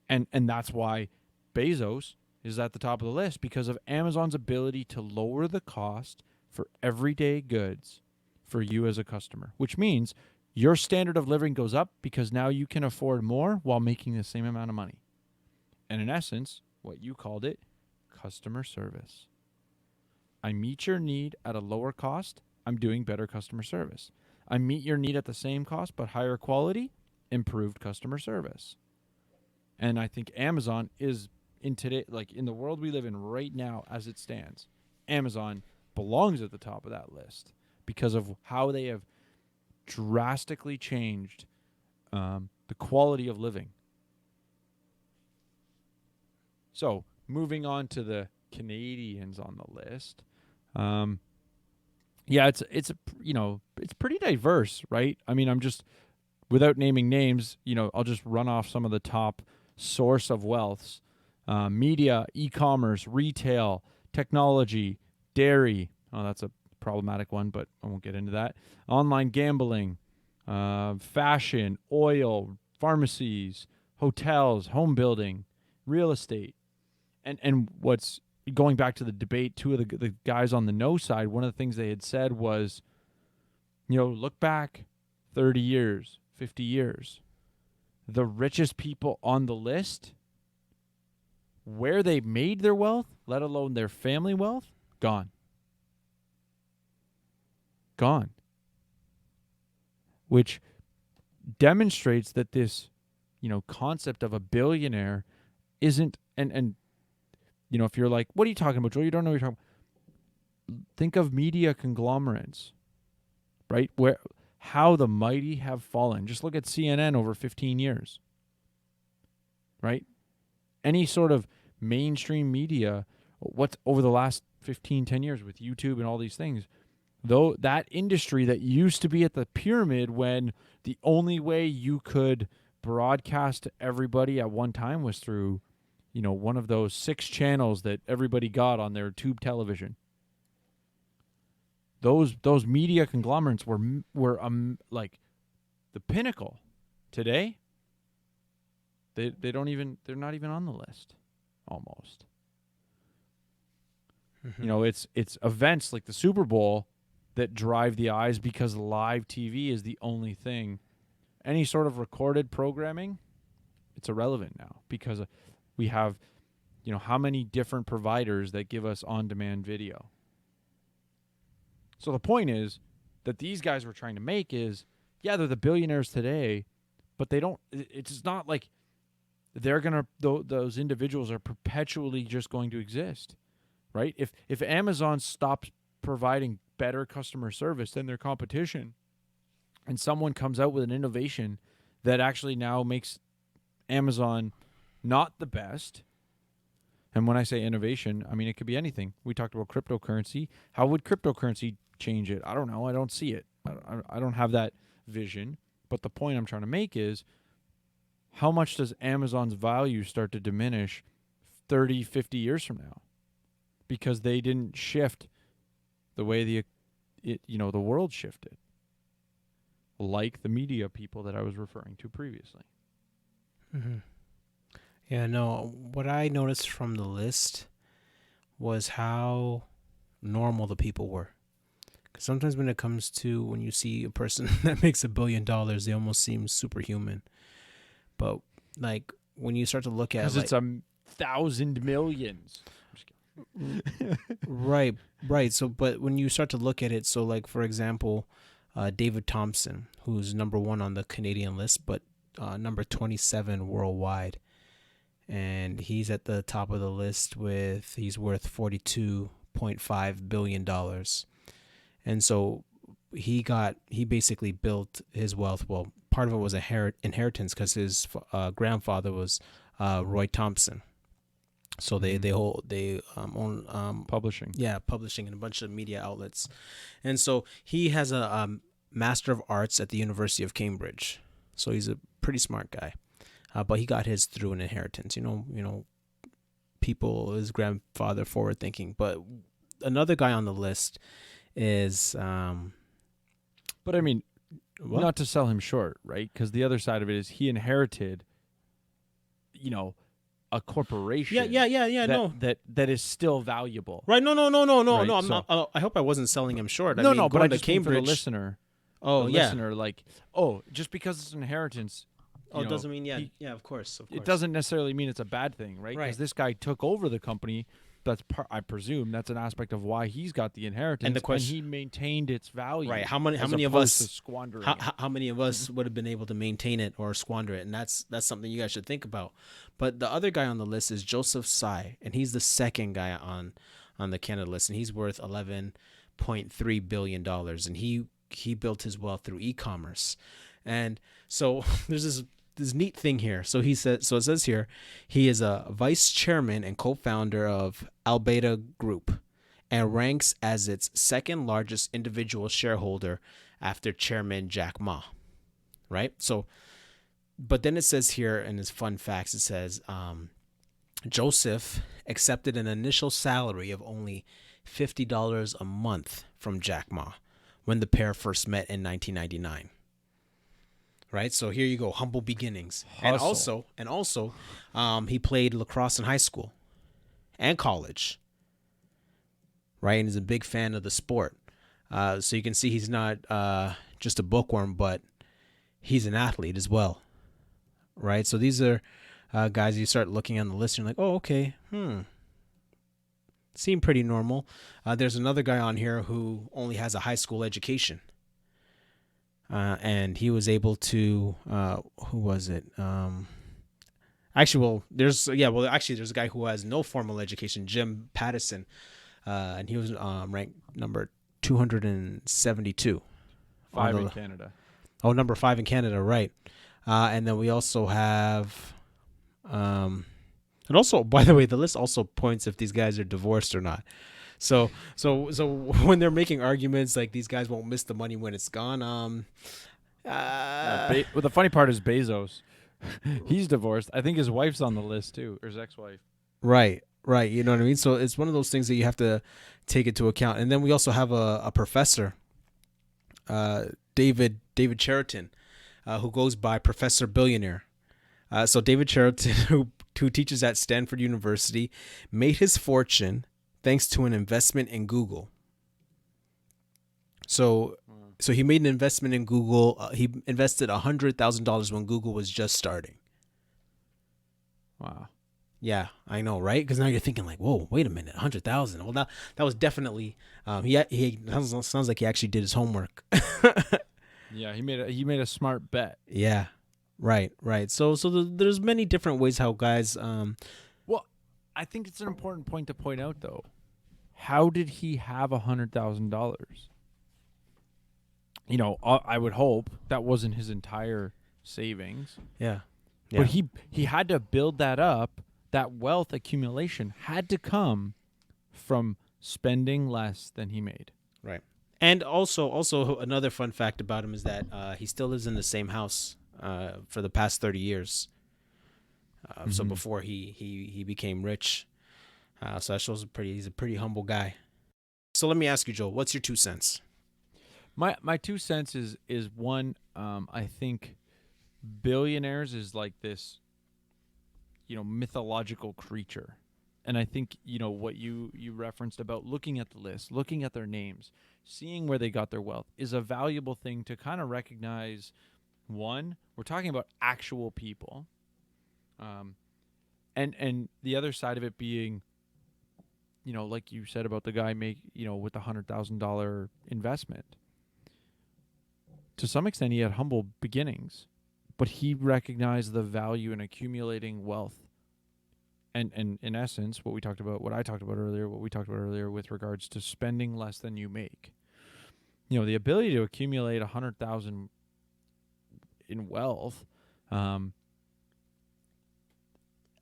And that's why Bezos is at the top of the list, because of Amazon's ability to lower the cost for everyday goods for you as a customer, which means your standard of living goes up because now you can afford more while making the same amount of money. And in essence, what you called it, customer service. I meet your need at a lower cost, I'm doing better customer service. I meet your need at the same cost but higher quality, improved customer service. And I think Amazon is in today, like in the world we live in right now as it stands, Amazon belongs at the top of that list because of how they have drastically changed the quality of living. So moving on to the Canadians on the list. Yeah, it's pretty diverse, right? I mean, I'm just, without naming names, I'll just run off some of the top source of wealths. Media, e-commerce, retail, technology, dairy. Oh, that's a problematic one, but I won't get into that. Online gambling, fashion, oil, pharmacies, hotels, home building, real estate. And what's going back to the debate, two of the guys on the no side, one of the things they had said was, look back 30 years, 50 years. The richest people on the list, where they made their wealth, let alone their family wealth, gone. Gone. Which demonstrates that this, concept of a billionaire isn't, and if you're like, what are you talking about, Joel? You don't know what you're talking about. Think of media conglomerates, right? How the mighty have fallen. Just look at CNN over 15 years, right? Any sort of mainstream media, what's over the last 10 years with YouTube and all these things, though that industry that used to be at the pyramid when the only way you could broadcast to everybody at one time was through, one of those 6 channels that everybody got on their tube television. Those media conglomerates were like the pinnacle. Today, they're not even on the list, almost. It's events like the Super Bowl that drive the eyes because live TV is the only thing. Any sort of recorded programming, it's irrelevant now because we have, how many different providers that give us on-demand video. So the point is that these guys were trying to make is, yeah, they're the billionaires today, but they don't, it's not like they're going to, those individuals are perpetually just going to exist, right? If Amazon stops providing better customer service than their competition and someone comes out with an innovation that actually now makes Amazon not the best, and when I say innovation, I mean it could be anything. We talked about cryptocurrency. How would cryptocurrency change it? I don't know. I don't see it. I don't have that vision. But the point I'm trying to make is, how much does Amazon's value start to diminish 30, 50 years from now? Because they didn't shift the way the world shifted. Like the media people that I was referring to previously. Mm-hmm. Yeah, no, what I noticed from the list was how normal the people were. Because sometimes when it comes to when you see a person that makes $1 billion, they almost seem superhuman. But like when you start to look at, because it's 1,000 millions. Right. So, but when you start to look at it, so like for example, David Thompson, who's number 1 on the Canadian list, but number 27 worldwide. And he's at the top of the list he's worth $42.5 billion. And so he basically built his wealth. Well, part of it was inheritance because his grandfather was Roy Thompson. So they own publishing. Yeah, publishing and a bunch of media outlets. And so he has a Master of Arts at the University of Cambridge. So he's a pretty smart guy. But he got his through an inheritance. His grandfather forward thinking. But another guy on the list is but I mean, not to sell him short, right? Because the other side of it is he inherited, a corporation. Yeah. That is still valuable. Right? No. Right, I'm not. I hope I wasn't selling him short. No, but I to just came for the Cambridge. listener. Oh, yeah. Listener, just because it's an inheritance. It doesn't mean of course. It doesn't necessarily mean it's a bad thing, right? Because this guy took over the company I presume that's an aspect of why he's got the inheritance, And the question, he maintained its value. right? How many of opposed to us squandering how, it. how many of us would have been able to maintain it or squander it? And that's something you guys should think about. But the other guy on the list is Joseph Tsai, and he's the second guy on the Canada list, and he's worth $11.3 billion, and he built his wealth through e-commerce. And so there's this neat thing here. So it says here, he is a vice chairman and co-founder of Albeita Group and ranks as its second largest individual shareholder after chairman Jack Ma. Right? So, but then it says here in his fun facts, it says, Joseph accepted an initial salary of only $50 a month from Jack Ma when the pair first met in 1999. Right, so here you go, humble beginnings. Hustle. And also, he played lacrosse in high school and college. Right, and he's a big fan of the sport. So you can see he's not just a bookworm, but he's an athlete as well. Right, so these are guys you start looking on the list and you're like, oh, okay, seem pretty normal. There's another guy on here who only has a high school education. And he was able to, who was it? There's a guy who has no formal education, Jim Pattison, and he was ranked number 272. Five in Canada. Oh, number 5 in Canada, right? And then we also have, and also, by the way, the list also points if these guys are divorced or not. So when they're making arguments like these guys won't miss the money when it's gone. Well, the funny part is Bezos. He's divorced. I think his wife's on the list too, or his ex-wife. Right. You know what I mean? So it's one of those things that you have to take into account. And then we also have a professor, David Cheriton, who goes by Professor Billionaire. So David Cheriton, who teaches at Stanford University, made his fortune thanks to an investment in Google. So he made an investment in Google. He invested $100,000 when Google was just starting. Wow. Yeah, I know, right? Because now you're thinking like, whoa, wait a minute, 100,000. Well, that was definitely. He sounds like he actually did his homework. Yeah, he made a smart bet. Yeah, right. So there's many different ways how guys. Well, I think it's an important point to point out, though. How did he have $100,000? You know, I would hope that wasn't his entire savings. Yeah. But he had to build that up. That wealth accumulation had to come from spending less than he made. Right. And also another fun fact about him is that he still lives in the same house for the past 30 years. So before he became rich. So that shows he's a pretty humble guy. So let me ask you, Joel, what's your 2 cents? My 2 cents is one, I think Billionaires is like this, mythological creature. And I think, what you referenced about looking at the list, looking at their names, seeing where they got their wealth is a valuable thing to kind of recognize. One, we're talking about actual people. And the other side of it being, like you said about the guy with the $100,000 investment. To some extent, he had humble beginnings, but he recognized the value in accumulating wealth. And in essence, what I talked about earlier with regards to spending less than you make. The ability to accumulate $100,000 in wealth, a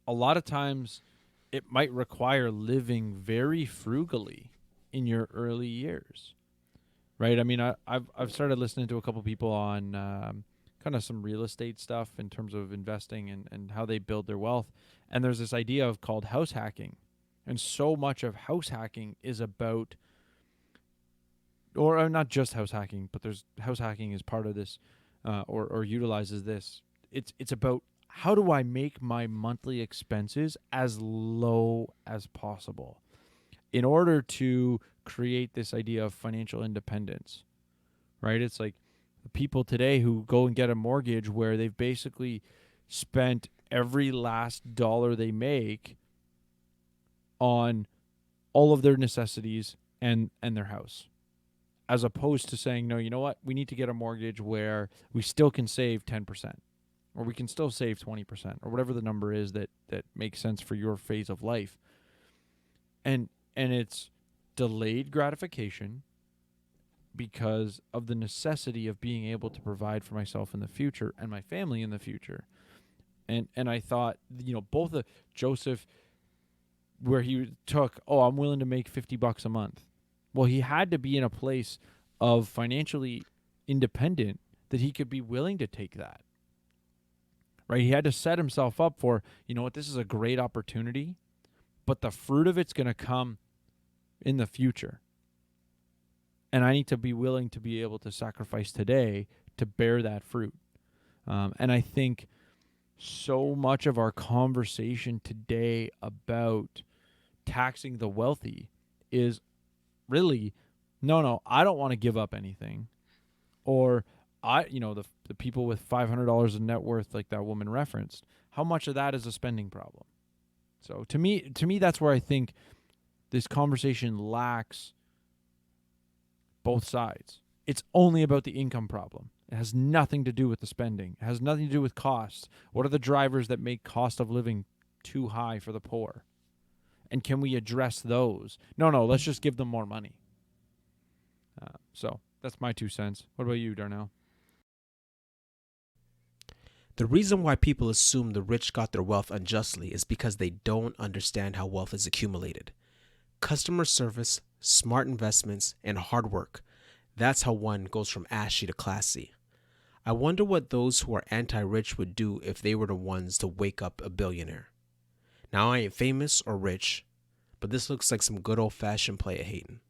lot of times it might require living very frugally in your early years, right? I mean, I've started listening to a couple people on kind of some real estate stuff in terms of investing and how they build their wealth. And there's this idea called house hacking. And so much of house hacking is about, or not just house hacking, but there's house hacking is part of this, or utilizes this. It's about, how do I make my monthly expenses as low as possible in order to create this idea of financial independence, right? It's like the people today who go and get a mortgage where they've basically spent every last dollar they make on all of their necessities and their house, as opposed to saying, no, you know what, we need to get a mortgage where we still can save 10%, or we can still save 20%, or whatever the number is that makes sense for your phase of life. And it's delayed gratification because of the necessity of being able to provide for myself in the future and my family in the future. And I thought, both of Joseph, where he took, I'm willing to make $50 a month. Well, he had to be in a place of financially independent that he could be willing to take that. Right? He had to set himself up for, this is a great opportunity, but the fruit of it's going to come in the future. And I need to be willing to be able to sacrifice today to bear that fruit. And I think so much of our conversation today about taxing the wealthy is really, no, I don't want to give up anything. Or the people with $500 in net worth, like that woman referenced, how much of that is a spending problem? So to me, that's where I think this conversation lacks both sides. It's only about the income problem. It has nothing to do with the spending. It has nothing to do with costs. What are the drivers that make cost of living too high for the poor? And can we address those? No, let's just give them more money. So that's my 2 cents. What about you, Darnell? The reason why people assume the rich got their wealth unjustly is because they don't understand how wealth is accumulated. Customer service, smart investments, and hard work. That's how one goes from ashy to classy. I wonder what those who are anti-rich would do if they were the ones to wake up a billionaire. Now, I ain't famous or rich, but this looks like some good old-fashioned play at hating.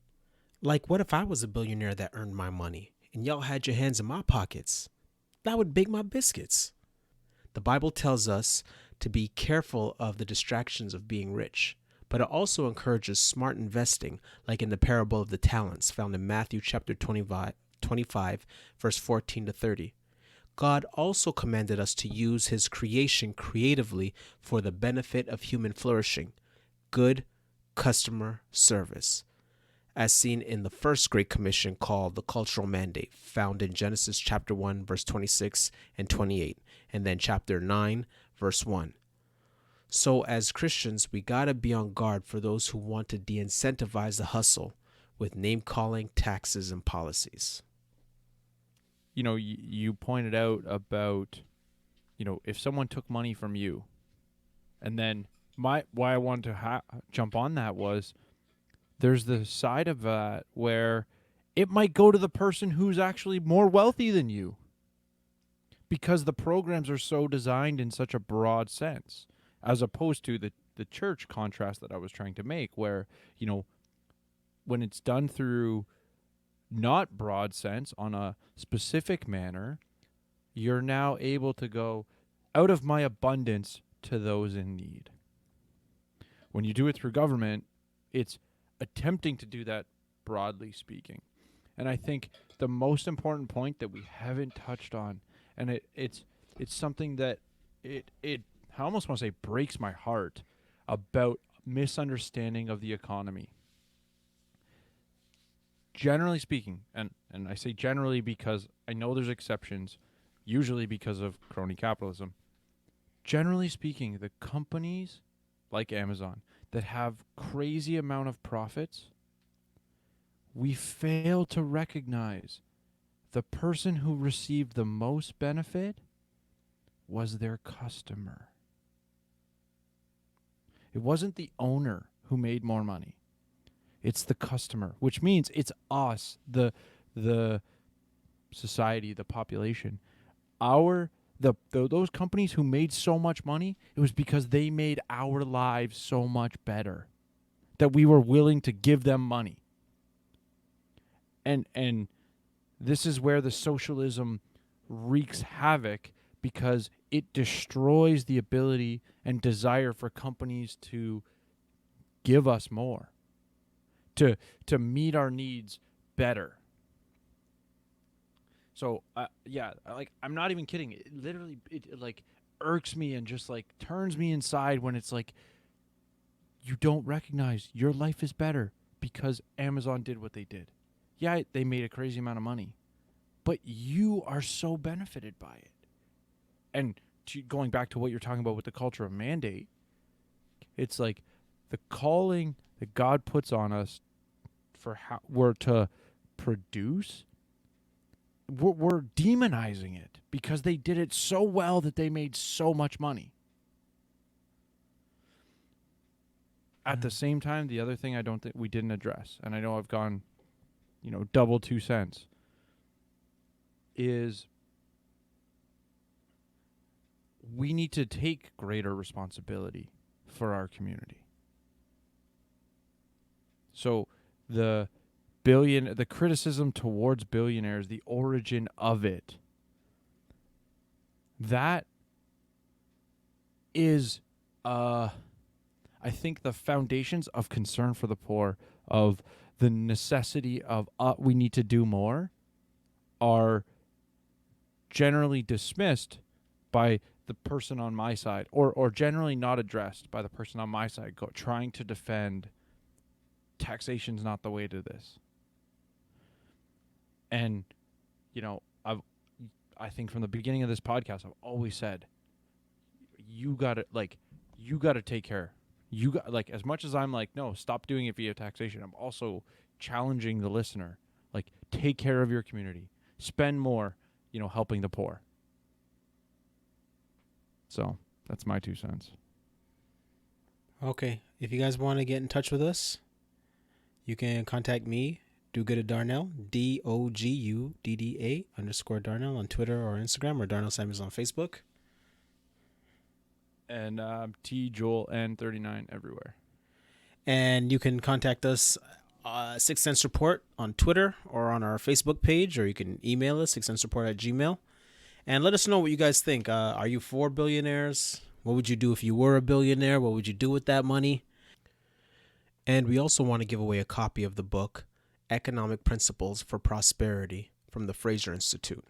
Like, what if I was a billionaire that earned my money and y'all had your hands in my pockets? That would bake my biscuits. The Bible tells us to be careful of the distractions of being rich, but it also encourages smart investing, like in the parable of the talents found in Matthew chapter 25, verse 14 to 30. God also commanded us to use his creation creatively for the benefit of human flourishing, good customer service, as seen in the first Great Commission called the Cultural Mandate, found in Genesis chapter 1, verse 26 and 28, and then chapter 9, verse 1. So as Christians, we gotta be on guard for those who want to de-incentivize the hustle with name-calling, taxes, and policies. You pointed out about, if someone took money from you, and then why I wanted to jump on that was there's the side of that where it might go to the person who's actually more wealthy than you, because the programs are so designed in such a broad sense, as opposed to the church contrast that I was trying to make, where, when it's done through not broad sense on a specific manner, you're now able to go out of my abundance to those in need. When you do it through government, it's attempting to do that broadly speaking. And I think the most important point that we haven't touched on, and it's something that I almost want to say breaks my heart about misunderstanding of the economy. Generally speaking, and I say generally because I know there's exceptions, usually because of crony capitalism. Generally speaking, the companies like Amazon that have crazy amount of profits, we fail to recognize the person who received the most benefit was their customer. It wasn't the owner who made more money. It's the customer, which means it's us, the society, the population. Those companies who made so much money, it was because they made our lives so much better that we were willing to give them money. And this is where the socialism wreaks havoc, because it destroys the ability and desire for companies to give us more, to meet our needs better. So, I'm not even kidding. It literally, it irks me and just, turns me inside when it's like, you don't recognize your life is better because Amazon did what they did. Yeah, they made a crazy amount of money, but you are so benefited by it. And going back to what you're talking about with the culture of mandate, it's like the calling that God puts on us for how we're to produce, we're demonizing it because they did it so well that they made so much money. At the same time, the other thing I don't think we didn't address, and I know I've gone, double 2 cents, is we need to take greater responsibility for our community. So the criticism towards billionaires, the origin of it, that is, I think, the foundations of concern for the poor, of the necessity of we need to do more, are generally dismissed by the person on my side, or generally not addressed by the person on my side, trying to defend taxation's not the way to this. And, I think from the beginning of this podcast, I've always said, you gotta take care. You got, as much as I'm no, stop doing it via taxation, I'm also challenging the listener, take care of your community, spend more, helping the poor. So that's my 2 cents. Okay. If you guys want to get in touch with us, you can contact me, Darnell, DOGUDDA_Darnell on Twitter or Instagram, or Darnell Samuels on Facebook. And T Joel N39 everywhere. And you can contact us, 6 Cents Report on Twitter or on our Facebook page, or you can email us, 6centsreport@gmail.com. And let us know what you guys think. Are you for billionaires? What would you do if you were a billionaire? What would you do with that money? And we also want to give away a copy of the book, Economic Principles for Prosperity, from the Fraser Institute.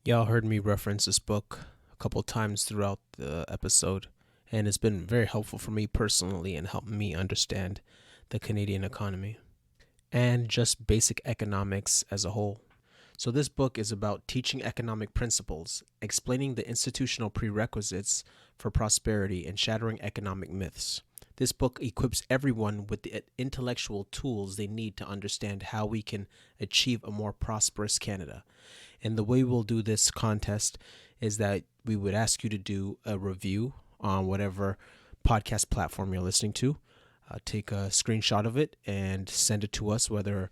Y'all heard me reference this book a couple times throughout the episode, and it's been very helpful for me personally in helping me understand the Canadian economy and just basic economics as a whole. So this book is about teaching economic principles, explaining the institutional prerequisites for prosperity, and shattering economic myths. This book equips everyone with the intellectual tools they need to understand how we can achieve a more prosperous Canada. And the way we'll do this contest is that we would ask you to do a review on whatever podcast platform you're listening to. Take a screenshot of it and send it to us, whether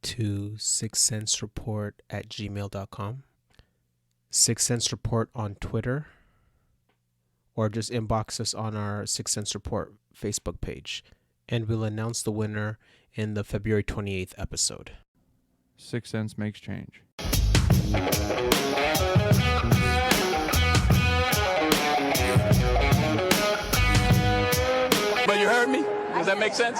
to sixcentsreport@gmail.com, 6 Cents Report on Twitter, or just inbox us on our 6 Cents Report Facebook page. And we'll announce the winner in the February 28th episode. 6 cents makes change. But you heard me? Does that make sense?